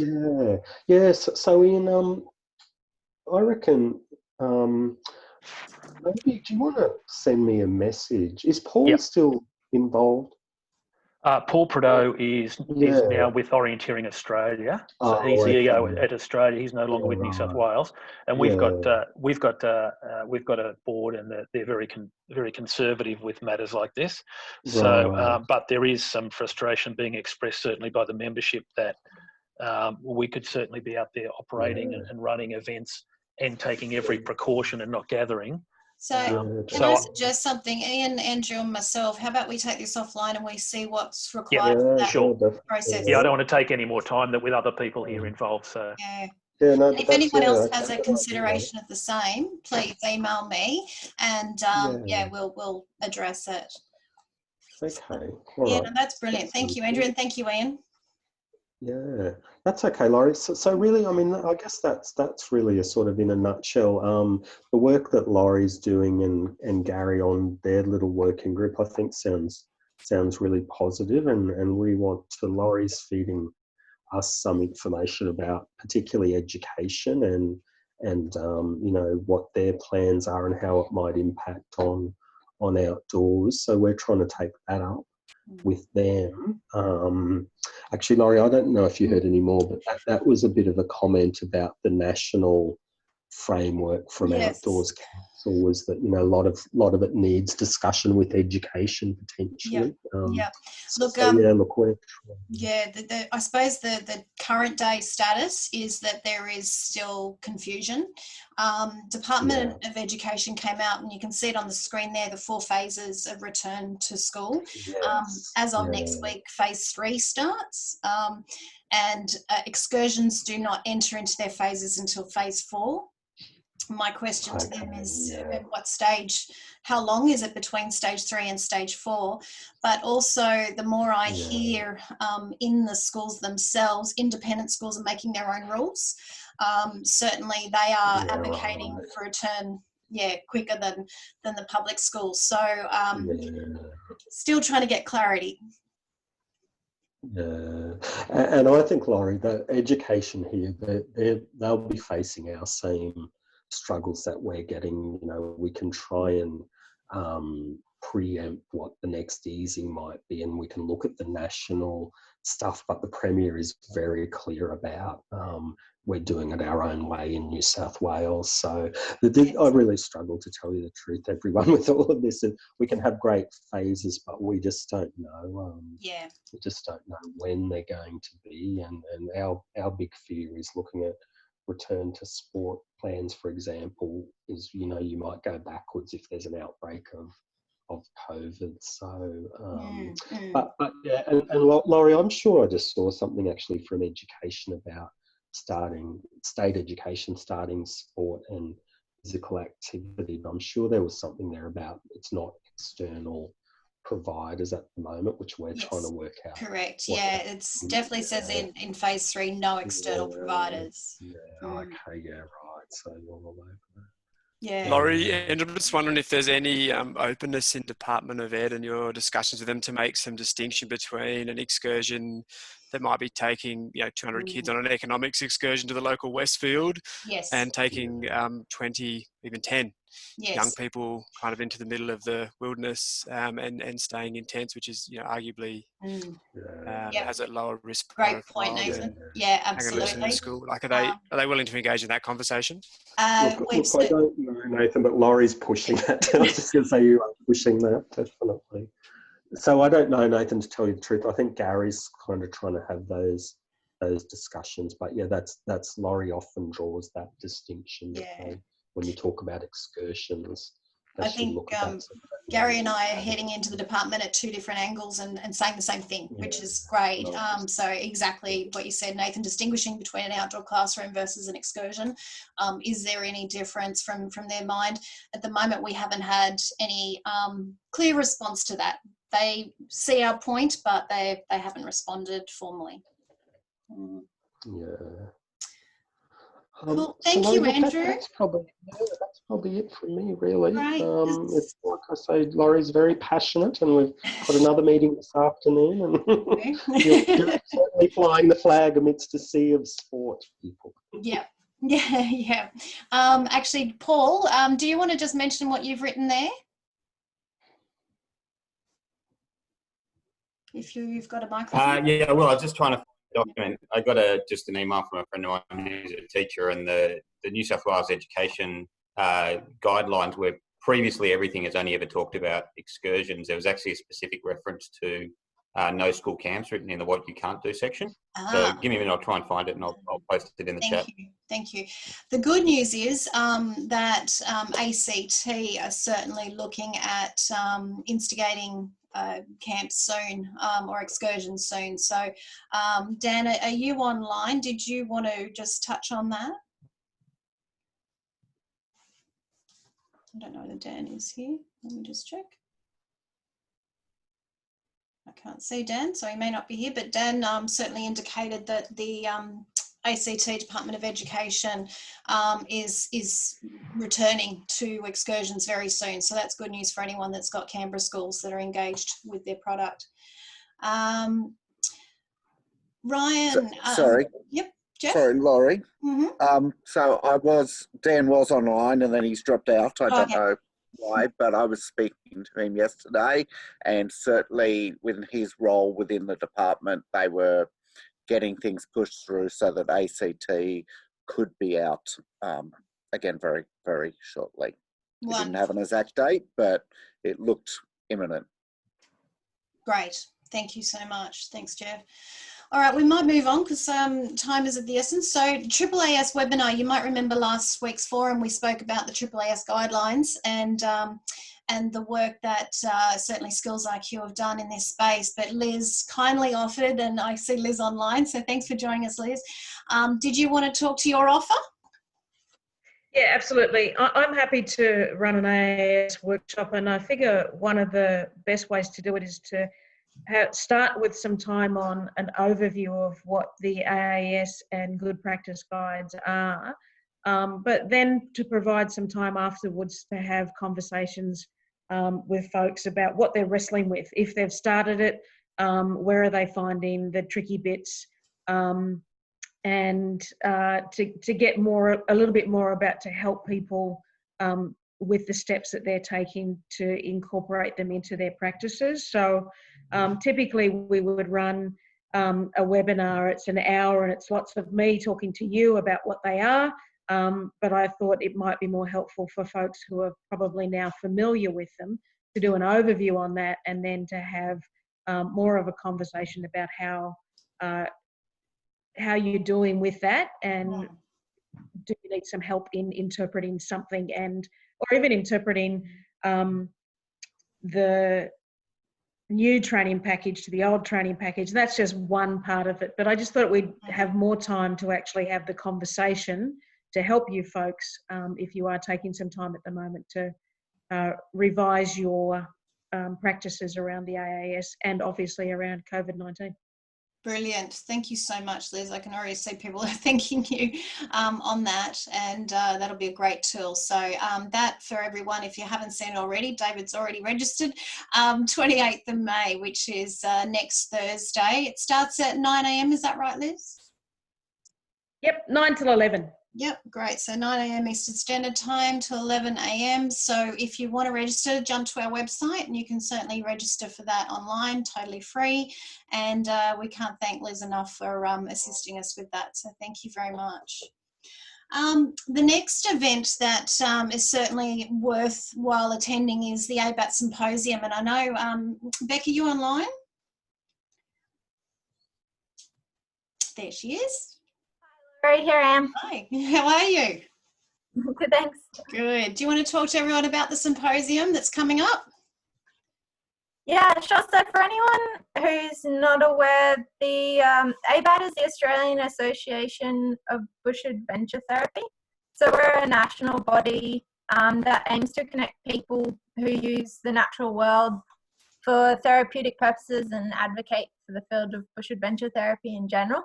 Yeah. So Ian, I reckon, maybe, do you want to send me a message? Is Paul still involved? Paul Prideaux is now with Orienteering Australia, so he's the EO at Australia. He's no longer with New South Wales, and we've got a board, and they're very conservative with matters like this. So, but there is some frustration being expressed certainly by the membership that we could certainly be out there operating and running events and taking every precaution and not gathering. So can I suggest something? Ian, Andrew and myself, how about we take this offline and we see what's required for that process? Yeah, I don't want to take any more time with other people here involved. So Yeah, no, And but if that's, anyone yeah, else okay. has a consideration of the same, please email me, and Yeah. we'll address it. Okay. Yeah, All no, right. that's brilliant. Thank you, Andrew, and thank you, Ian. Yeah, that's okay, Laurie. So really, I mean, I guess that's really a sort of in a nutshell. The work that Laurie's doing and Gary on their little working group, I think sounds really positive, and we want to. Laurie's feeding us some information about particularly education and you know, what their plans are and how it might impact on outdoors. So we're trying to take that up with them. Actually, Laurie, I don't know if you heard any more, but that was a bit of a comment about the national framework from Yes. Outdoors Council, was that, you know, a lot of it needs discussion with education potentially. Yeah. Look, We're yeah, I suppose the current day status is that there is still confusion. Department of Education came out, and you can see it on the screen there, the 4 phases of return to school. As of next week, phase 3 starts, and excursions do not enter into their phases until phase 4. My question to them is, at what stage, how long is it between stage 3 and stage 4? But also, the more I hear in the schools themselves, independent schools are making their own rules. Certainly, they are advocating for a turn, quicker than the public schools. So, still trying to get clarity. Yeah, and I think, Laurie, that education here, they'll be facing our same struggles that we're getting. You know, we can try and preempt what the next easing might be, and we can look at the national stuff, but the Premier is very clear about we're doing it our own way in New South Wales. So I really struggle, to tell you the truth, everyone, with all of this. And we can have great phases, but we just don't know. We just don't know when they're going to be. And our big fear is looking at return to sport plans, for example, is, you know, you might go backwards if there's an outbreak of COVID. So, but yeah, and Laurie, I'm sure I just saw something actually from education about state education starting sport and physical activity. I'm sure there was something there about it's not external providers at the moment, which we're trying to work out. Correct. Yeah, it's definitely says in phase 3, no external providers. Okay. Yeah. Right. So you're all over that. Yeah. Laurie, and I'm just wondering if there's any openness in Department of Ed and your discussions with them to make some distinction between an excursion that might be taking, you know, 200 kids on an economics excursion to the local Westfield, and taking 20, even 10 young people kind of into the middle of the wilderness and staying in tents, which is, you know, arguably has a lower risk. Great point, Nathan. Yeah, absolutely. School. Like, are they willing to engage in that conversation? Look, I don't know, Nathan, but Laurie's pushing that. I was just going to say you are pushing that, definitely. So I don't know, Nathan, to tell you the truth. I think Gary's kind of trying to have those discussions, but yeah, that's Laurie often draws that distinction when you talk about excursions. I think Gary and I are heading into the department at 2 different angles and saying the same thing, which is great. So exactly what you said, Nathan, distinguishing between an outdoor classroom versus an excursion. Is there any difference from their mind? At the moment, we haven't had any clear response to that. They see our point, but they haven't responded formally. Cool. Thank you, Andrew. That's probably it from me, really. Right. It's like I say, Laurie's very passionate, and we've got another meeting this afternoon, and you're certainly flying the flag amidst a sea of sport people. Yeah. Actually, Paul, do you want to just mention what you've written there? If you've got a microphone. Yeah, well, I was just trying to document. I got just an email from a friend of mine who's a teacher, and the New South Wales education guidelines, where previously everything has only ever talked about excursions. There was actually a specific reference to no school camps written in the what you can't do section. So give me a minute, I'll try and find it, and I'll post it in the chat. Thank you. The good news is that ACT are certainly looking at instigating camp soon or excursion soon. So Dan, are you online? Did you want to just touch on that? I don't know whether Dan is here. Let me just check. I can't see Dan, so he may not be here, but Dan certainly indicated that the ACT Department of Education is returning to excursions very soon. So that's good news for anyone that's got Canberra schools that are engaged with their product. Ryan. Sorry. Yep, Jeff? Sorry, Laurie. Mm-hmm. So Dan was online and then he's dropped out. I don't Okay. know why, but I was speaking to him yesterday, and certainly within his role within the department, they were getting things pushed through so that ACT could be out again very, very shortly. We didn't have an exact date, but it looked imminent. Great. Thank you so much. Thanks, Jeff. All right, we might move on because time is of the essence. So AAAS webinar, you might remember last week's forum, we spoke about the AAAS guidelines and the work that certainly Skills IQ have done in this space. But Liz kindly offered, and I see Liz online, so thanks for joining us, Liz. Did you want to talk to your offer? Yeah, absolutely. I'm happy to run an AAS workshop, and I figure one of the best ways to do it is to start with some time on an overview of what the AAS and good practice guides are, but then to provide some time afterwards to have conversations with folks about what they're wrestling with. If they've started it, where are they finding the tricky bits, and to get a little bit more about to help people with the steps that they're taking to incorporate them into their practices. So typically we would run a webinar. It's an hour and it's lots of me talking to you about what they are, but I thought it might be more helpful for folks who are probably now familiar with them to do an overview on that, and then to have more of a conversation about how you're doing with that, and do you need some help in interpreting something, or even interpreting the new training package to the old training package. That's just one part of it, but I just thought we'd have more time to actually have the conversation to help you folks, if you are taking some time at the moment to revise your practices around the AAS and obviously around COVID-19. Brilliant. Thank you so much, Liz. I can already see people are thanking you on that, and that'll be a great tool. So that for everyone, if you haven't seen it already, David's already registered, 28th of May, which is next Thursday. It starts at 9 a.m. Is that right, Liz? Yep, 9 till 11. Yep, great. So 9 a.m. Eastern Standard Time to 11 a.m. So if you want to register, jump to our website and you can certainly register for that online, totally free. And we can't thank Liz enough for assisting us with that. So thank you very much. The next event that is certainly worthwhile attending is the ABAT Symposium. And I know, Becky, you online? There she is. Right, here I am. Hi, how are you? Good, thanks. Good. Do you want to talk to everyone about the symposium that's coming up? Yeah, sure. So for anyone who's not aware, the ABAT is the Australian Association of Bush Adventure Therapy. So we're a national body that aims to connect people who use the natural world for therapeutic purposes and advocate for the field of bush adventure therapy in general.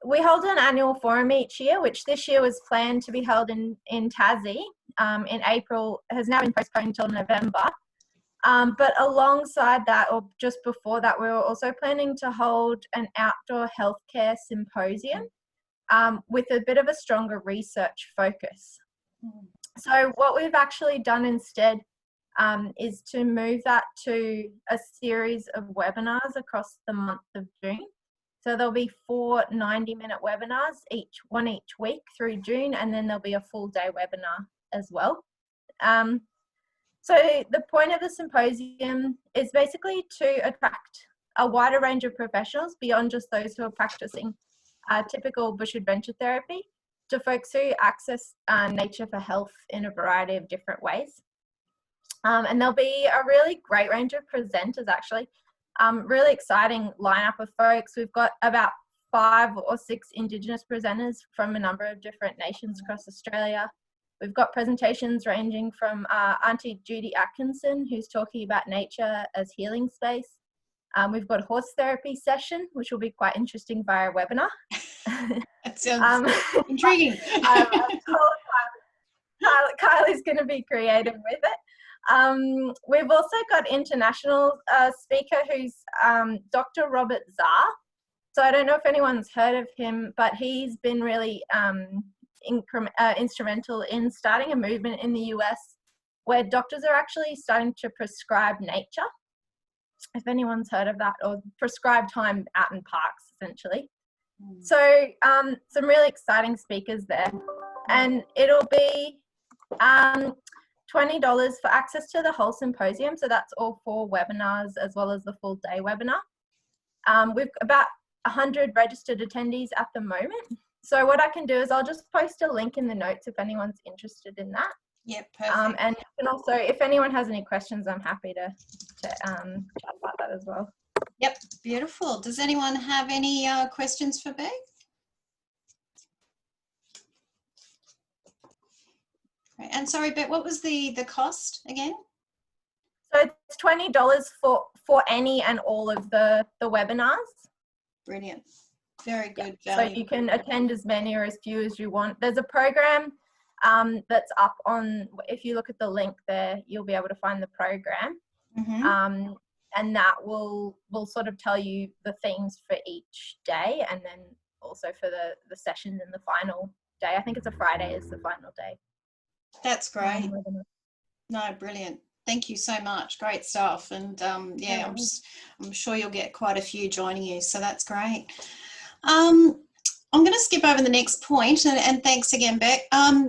We hold an annual forum each year, which this year was planned to be held in Tassie in April, has now been postponed until November. But alongside that, or just before that, we were also planning to hold an outdoor healthcare symposium with a bit of a stronger research focus. So what we've actually done instead is to move that to a series of webinars across the month of June. So there'll be 4 90-minute webinars, one each week through June, and then there'll be a full day webinar as well. So the point of the symposium is basically to attract a wider range of professionals beyond just those who are practicing typical bush adventure therapy, to folks who access nature for health in a variety of different ways. And there'll be a really great range of presenters, actually. Really exciting lineup of folks. We've got about 5 or 6 Indigenous presenters from a number of different nations across Australia. We've got presentations ranging from Auntie Judy Atkinson, who's talking about nature as healing space. We've got a horse therapy session, which will be quite interesting via webinar. That sounds intriguing. I'm told Kylie's going to be creative with it. We've also got international speaker who's Dr. Robert Zar. So I don't know if anyone's heard of him, but he's been really instrumental in starting a movement in the US where doctors are actually starting to prescribe nature, if anyone's heard of that, or prescribe time out in parks, essentially. So some really exciting speakers there. And it'll be $20 for access to the whole symposium. So that's all 4 webinars as well as the full day webinar. We've about 100 registered attendees at the moment. So what I can do is I'll just post a link in the notes if anyone's interested in that. Yep, perfect. And you can also, if anyone has any questions, I'm happy to chat about that as well. Yep, beautiful. Does anyone have any questions for Beck? Right. And sorry, Beck, what was the cost again? So it's $20 for any and all of the webinars. Brilliant. Very good So value. you can attend as many or as few as you want. There's a program that's up on, if you look at the link there, you'll be able to find the program. Mm-hmm. And that will sort of tell you the themes for each day, and then also for the session in the final day. I think it's a Friday is the final day. That's great. No, brilliant. Thank you so much. Great stuff. And yeah, I'm sure you'll get quite a few joining you. So that's great. I'm going to skip over the next point, and thanks again, Beck.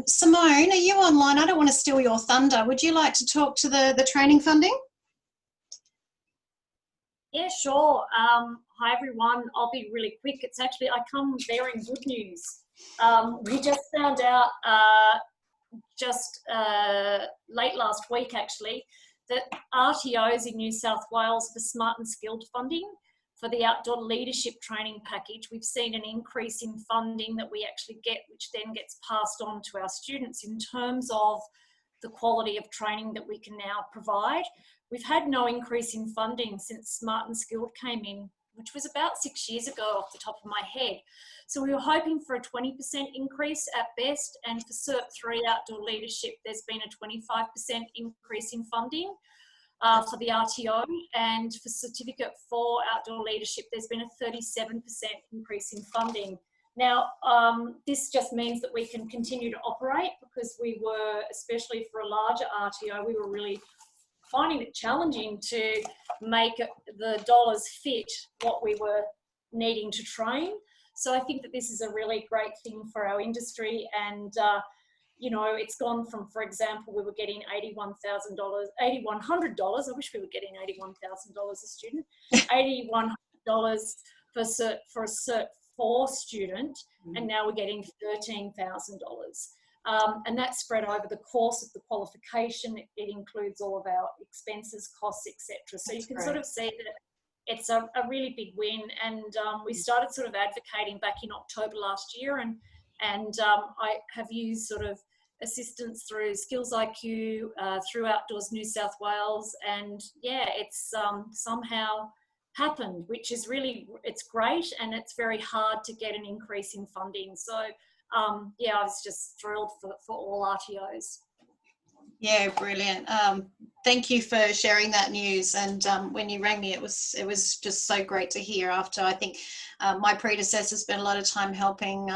Simone, are you online? I don't want to steal your thunder. Would you like to talk to the training funding? Yeah, sure. Hi, everyone. I'll be really quick. It's actually, I come bearing good news. We just found out late last week, actually, that RTOs in New South Wales for Smart and Skilled funding for the outdoor leadership training package, we've seen an increase in funding that we actually get, which then gets passed on to our students in terms of the quality of training that we can now provide. We've had no increase in funding since Smart and Skilled came in, which was about 6 years ago off the top of my head. So we were hoping for a 20% increase at best, and for Cert 3 outdoor leadership, there's been a 25% increase in funding for the RTO, and for Certificate 4 outdoor leadership, there's been a 37% increase in funding. Now, this just means that we can continue to operate, because we were, especially for a larger RTO, we were really finding it challenging to make the dollars fit what we were needing to train. So I think that this is a really great thing for our industry, and you know, it's gone from, for example, we were getting $8,100. I wish we were getting $81,000 a student. $8,100 for a Cert 4 student, and now we're getting $13,000. And that's spread over the course of the qualification. It includes all of our expenses, costs, etc. So you can sort of see that it's a really big win. And we started sort of advocating back in October last year, and I have used sort of assistance through Skills IQ, through Outdoors New South Wales, and yeah, it's somehow happened, which is really, it's great, and it's very hard to get an increase in funding. So yeah, I was just thrilled for all RTOs. Yeah, brilliant. Thank you for sharing that news. And when you rang me, it was just so great to hear, after I think my predecessor spent a lot of time helping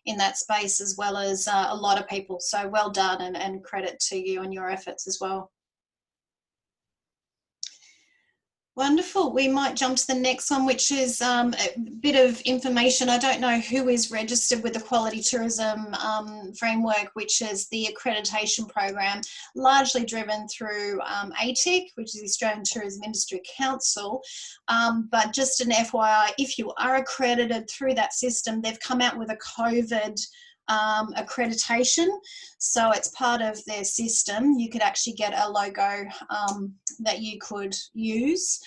in that space, as well as a lot of people. So well done, and credit to you and your efforts as well. Wonderful. We might jump to the next one, which is a bit of information. I don't know who is registered with the Quality Tourism Framework, which is the accreditation program, largely driven through ATIC, which is the Australian Tourism Industry Council. But just an FYI, if you are accredited through that system, they've come out with a COVID accreditation. So it's part of their system. You could actually get a logo that you could use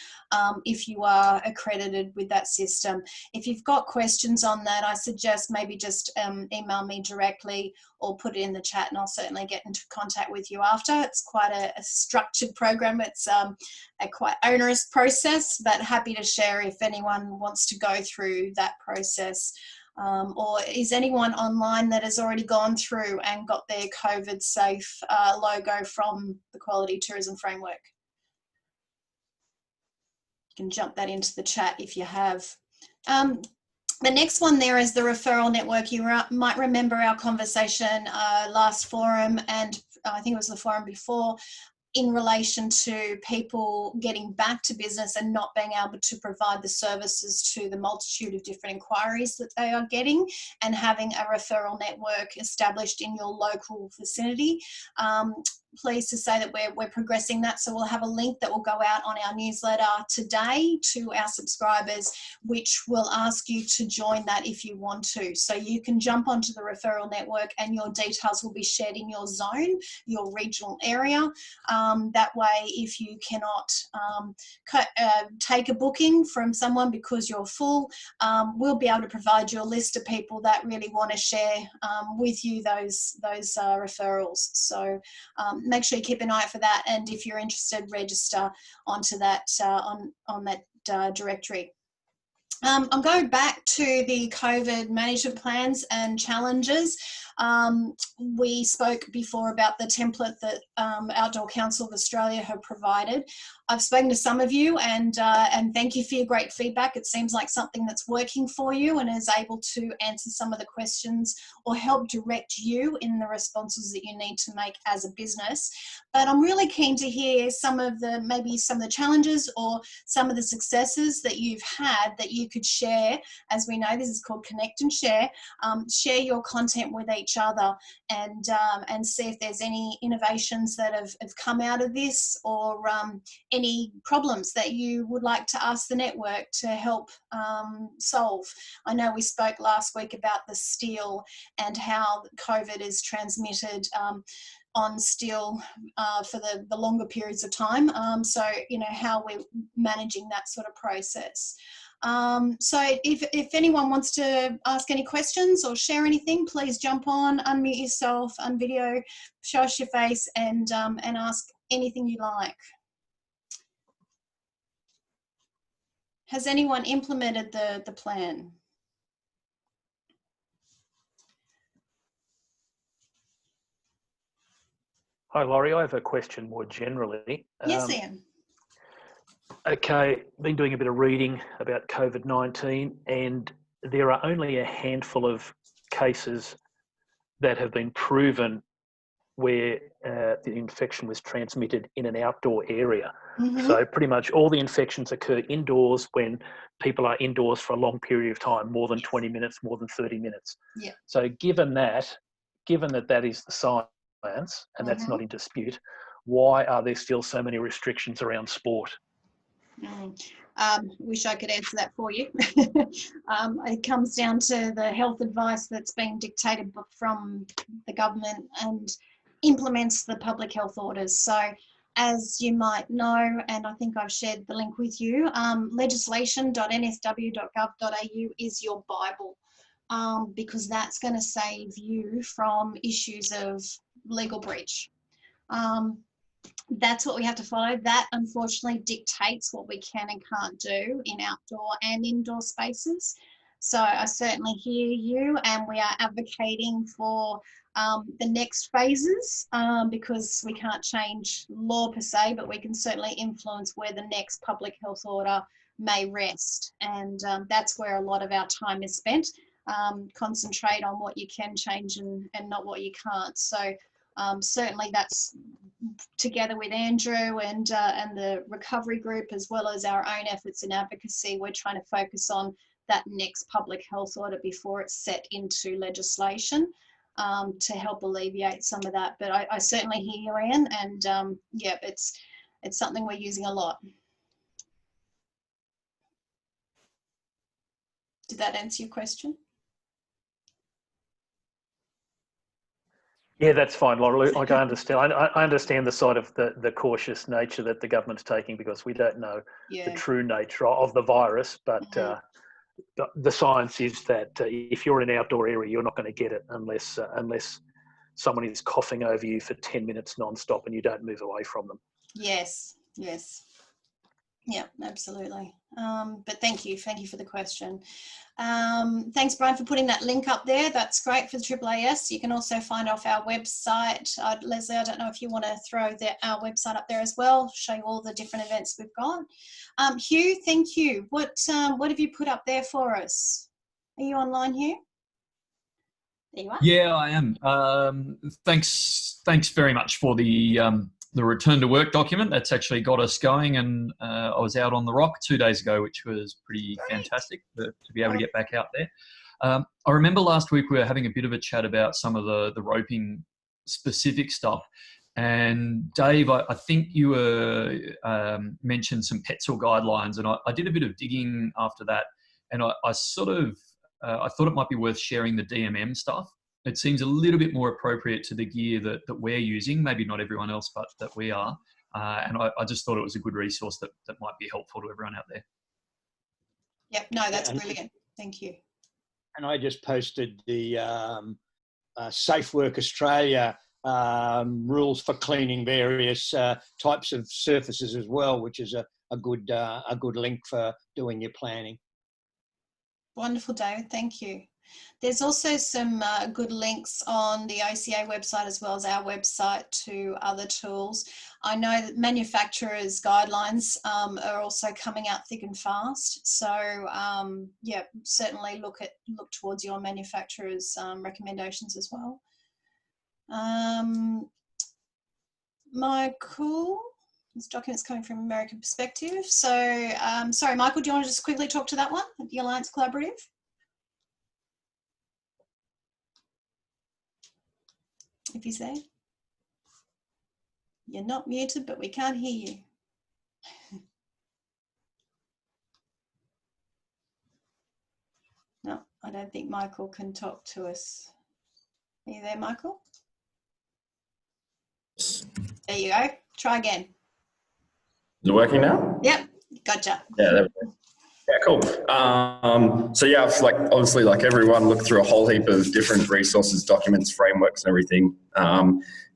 if you are accredited with that system. If you've got questions on that, I suggest maybe just email me directly or put it in the chat, and I'll certainly get into contact with you after. It's quite a structured program. It's a quite onerous process, but happy to share if anyone wants to go through that process. Or is anyone online that has already gone through and got their COVID safe logo from the Quality Tourism Framework? You can jump that into the chat if you have. The next one there is the referral network. You might remember our conversation last forum, and I think it was the forum before, in relation to people getting back to business and not being able to provide the services to the multitude of different inquiries that they are getting, and having a referral network established in your local vicinity. Pleased to say that we're progressing that, so we'll have a link that will go out on our newsletter today to our subscribers, which will ask you to join that if you want to. So you can jump onto the referral network and your details will be shared in your zone, your regional area. That way, if you cannot take a booking from someone because you're full, we'll be able to provide you a list of people that really want to share with you those referrals. So make sure you keep an eye out for that, and if you're interested, register onto that on that directory. I'm going back to the COVID management plans and challenges. We spoke before about the template that Outdoor Council of Australia have provided. I've spoken to some of you, and thank you for your great feedback. It seems like something that's working for you and is able to answer some of the questions or help direct you in the responses that you need to make as a business. But I'm really keen to hear maybe some of the challenges or some of the successes that you've had that you could share. As we know, this is called Connect and Share. Share your content with each other, and see if there's any innovations that have come out of this, or any problems that you would like to ask the network to help solve. I know we spoke last week about the steel and how COVID is transmitted on steel for the longer periods of time. So, you know, how we're managing that sort of process. So if anyone wants to ask any questions or share anything, please jump on, unmute yourself, unvideo, show us your face, and ask anything you like. Has anyone implemented the plan? Hi, Laurie. I have a question more generally. Yes, Ian. Okay, been doing a bit of reading about COVID-19, and there are only a handful of cases that have been proven where the infection was transmitted in an outdoor area. Mm-hmm. So pretty much all the infections occur indoors when people are indoors for a long period of time, more than 20 minutes, more than 30 minutes. Yeah. So given that is the science, and that's not in dispute, why are there still so many restrictions around sport? Wish I could answer that for you. It comes down to the health advice that's being dictated from the government and implements the public health orders. So as you might know, and I think I've shared the link with you, legislation.nsw.gov.au is your Bible, because that's going to save you from issues of legal breach. That's what we have to follow. That unfortunately dictates what we can and can't do in outdoor and indoor spaces. So I certainly hear you, and we are advocating for the next phases, because we can't change law per se, but we can certainly influence where the next public health order may rest. And that's where a lot of our time is spent. Concentrate on what you can change and not what you can't. So certainly that's together with Andrew and the recovery group, as well as our own efforts in advocacy. We're trying to focus on that next public health order before it's set into legislation, to help alleviate some of that. But I certainly hear you, Ian, and yeah, it's something we're using a lot. Did that answer your question? Yeah, that's fine, Laura. Like, I understand. I understand the side of the cautious nature that the government's taking, because we don't know the true nature of the virus. But the science is that if you're in an outdoor area, you're not going to get it unless someone is coughing over you for 10 minutes non-stop and you don't move away from them. Yes. Yeah, absolutely. But thank you for the question. Thanks, Brian, for putting that link up there. That's great for the AAAS. You can also find off our website. Leslie, I don't know if you want to throw our website up there as well, show you all the different events we've got. Hugh, thank you. What have you put up there for us? Are you online, Hugh? There you are. Yeah, I am. Thanks very much for the return to work document. That's actually got us going, and I was out on the rock 2 days ago, which was pretty fantastic to be able to get back out there. I remember last week we were having a bit of a chat about some of the roping specific stuff, and Dave, I think you mentioned some PETSOR guidelines, and I did a bit of digging after that, and I thought it might be worth sharing the DMM stuff. It seems a little bit more appropriate to the gear that we're using, maybe not everyone else, but that we are. And I just thought it was a good resource that might be helpful to everyone out there. Yep, no, that's brilliant. Thank you. And I just posted the Safe Work Australia rules for cleaning various types of surfaces as well, which is a good link for doing your planning. Wonderful, David. Thank you. There's also some good links on the OCA website as well as our website to other tools. I know that manufacturers' guidelines are also coming out thick and fast. So yeah, certainly look towards your manufacturer's recommendations as well. Michael, this document's coming from American perspective. So sorry, Michael, do you want to just quickly talk to that one, the Alliance Collaborative? If he's there. You're not muted, but we can't hear you. No, I don't think Michael can talk to us. Are you there, Michael? There you go. Try again. Is it working now? Yep, gotcha. Yeah, there we go. Yeah, cool. So yeah, I've obviously like everyone looked through a whole heap of different resources, documents, frameworks and everything.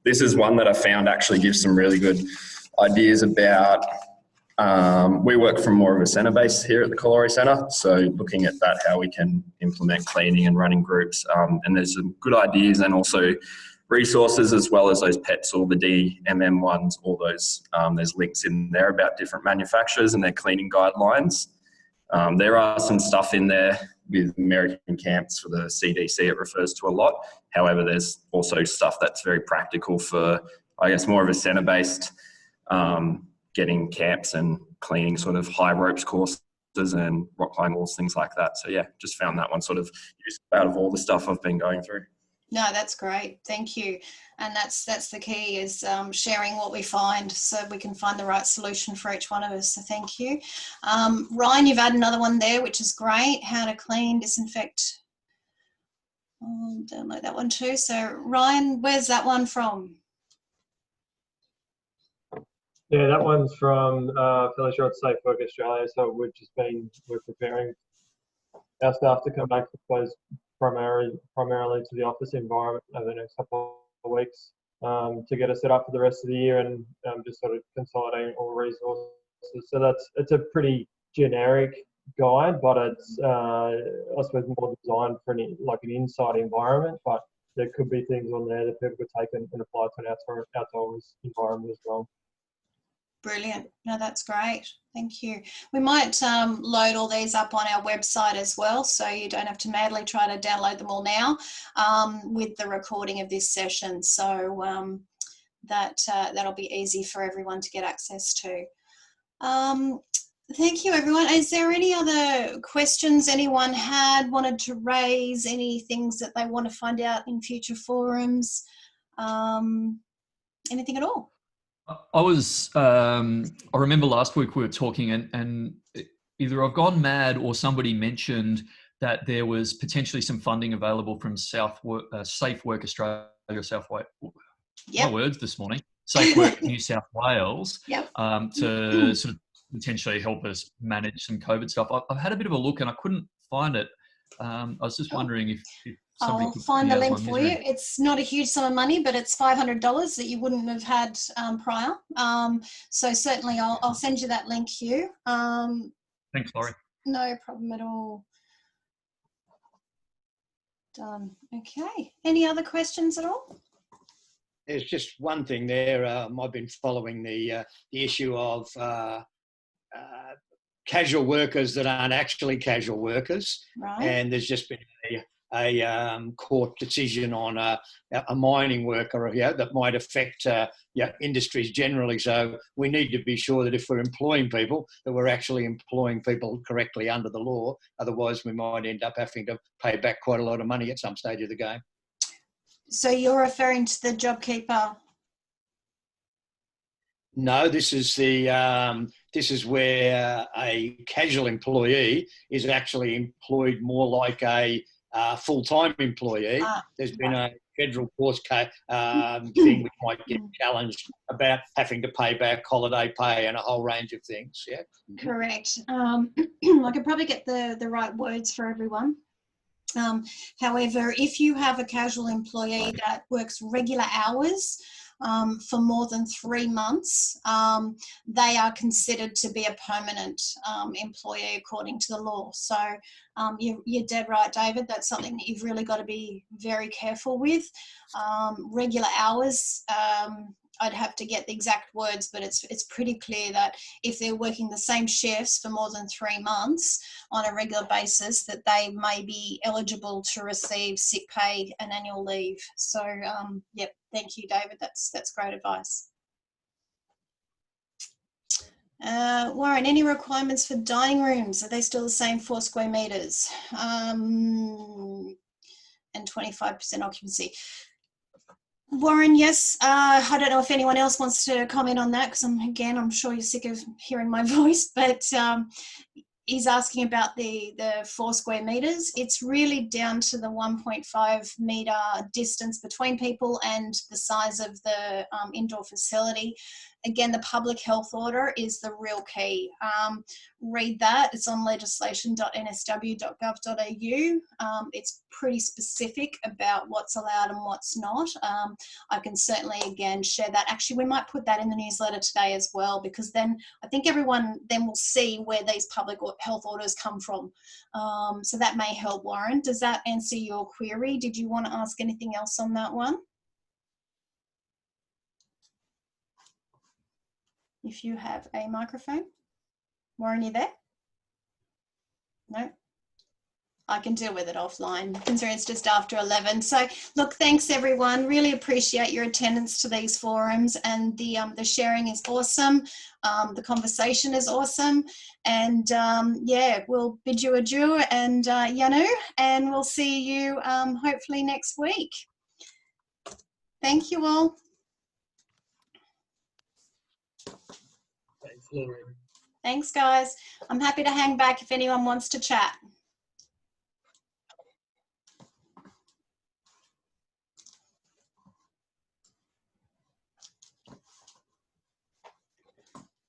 This is one that I found actually gives some really good ideas about, we work from more of a centre base here at the Kalori Centre. So looking at that, how we can implement cleaning and running groups. And there's some good ideas and also resources as well as those PETSOR, the DMM ones, all those, there's links in there about different manufacturers and their cleaning guidelines. There are some stuff in there with American camps for the CDC, it refers to a lot. However, there's also stuff that's very practical for, I guess, more of a centre-based, getting camps and cleaning sort of high ropes courses and rock climbing walls, things like that. So yeah, just found that one sort of useful out of all the stuff I've been going through. No, that's great. Thank you. And that's the key is sharing what we find so we can find the right solution for each one of us. So thank you. Ryan, you've added another one there, which is great. How to clean, disinfect. I'll download that one too. So Ryan, where's that one from? Yeah, that one's from Fairly Short Safe Work Australia. So we're preparing our staff to come back to close primarily to the office environment over the next couple of weeks to get us set up for the rest of the year and just sort of consolidating all resources. So it's a pretty generic guide, but it's I suppose more designed for an inside environment. But there could be things on there that people could take and apply to an outdoors environment as well. Brilliant. No, that's great. Thank you. We might load all these up on our website as well, so you don't have to madly try to download them all now with the recording of this session. So that'll be easy for everyone to get access to. Thank you, everyone. Is there any other questions anyone wanted to raise, any things that they want to find out in future forums? Anything at all? I remember last week we were talking and either I've gone mad or somebody mentioned that there was potentially some funding available from Safe Work Australia South Wales. Yep. My words this morning. Safe Work New South Wales Yep. To sort of potentially help us manage some COVID stuff. I've had a bit of a look and I couldn't find it. I was just wondering if somebody I'll could put find me the out of link my for you. misery. It's not a huge sum of money, but it's $500 that you wouldn't have had prior. So certainly I'll send you that link, Hugh. Thanks, Laurie. No problem at all. Done. Okay. Any other questions at all? There's just one thing there. I've been following the issue of casual workers that aren't actually casual workers, Right. and there's just been a court decision on a mining worker that might affect industries generally. So we need to be sure that if we're employing people, that we're actually employing people correctly under the law. Otherwise, we might end up having to pay back quite a lot of money at some stage of the game. So you're referring to the JobKeeper? No, this is where a casual employee is actually employed more like a full-time employee. There's been a federal court thing which might get challenged about having to pay back holiday pay and a whole range of things. Yeah. Correct. I could probably get the right words for everyone. However, if you have a casual employee that works regular hours for more than 3 months, they are considered to be a permanent employee according to the law. So you're dead right, David. That's something that you've really got to be very careful with. Regular hours, I'd have to get the exact words, but it's pretty clear that if they're working the same shifts for more than 3 months on a regular basis, that they may be eligible to receive sick pay and annual leave. So, yep, thank you, David. That's great advice. Warren, any requirements for dining rooms? Are they still the same 4 square metres and 25% occupancy? Warren, yes. I don't know if anyone else wants to comment on that, because I'm sure you're sick of hearing my voice, but he's asking about the 4 square metres. It's really down to the 1.5 metre distance between people and the size of the indoor facility. Again, the public health order is the real key. Read that. It's on legislation.nsw.gov.au. It's pretty specific about what's allowed and what's not. I can certainly, again, share that. Actually, we might put that in the newsletter today as well, because then I think everyone then will see where these public health orders come from. So that may help, Warren. Does that answer your query? Did you want to ask anything else on that one? If you have a microphone. Warren, you there? No? I can deal with it offline, considering it's just after 11. So look, thanks everyone. Really appreciate your attendance to these forums, and the sharing is awesome. The conversation is awesome. And yeah, we'll bid you adieu and Yanu, and we'll see you hopefully next week. Thank you all. Thanks, Laurie. Thanks, guys. I'm happy to hang back if anyone wants to chat.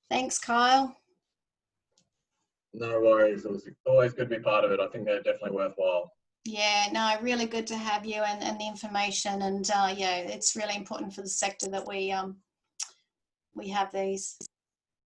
Thanks, Kyle. No worries. It was always good to be part of it. I think they're definitely worthwhile. Yeah, no, really good to have you and the information. And yeah, it's really important for the sector that we have these.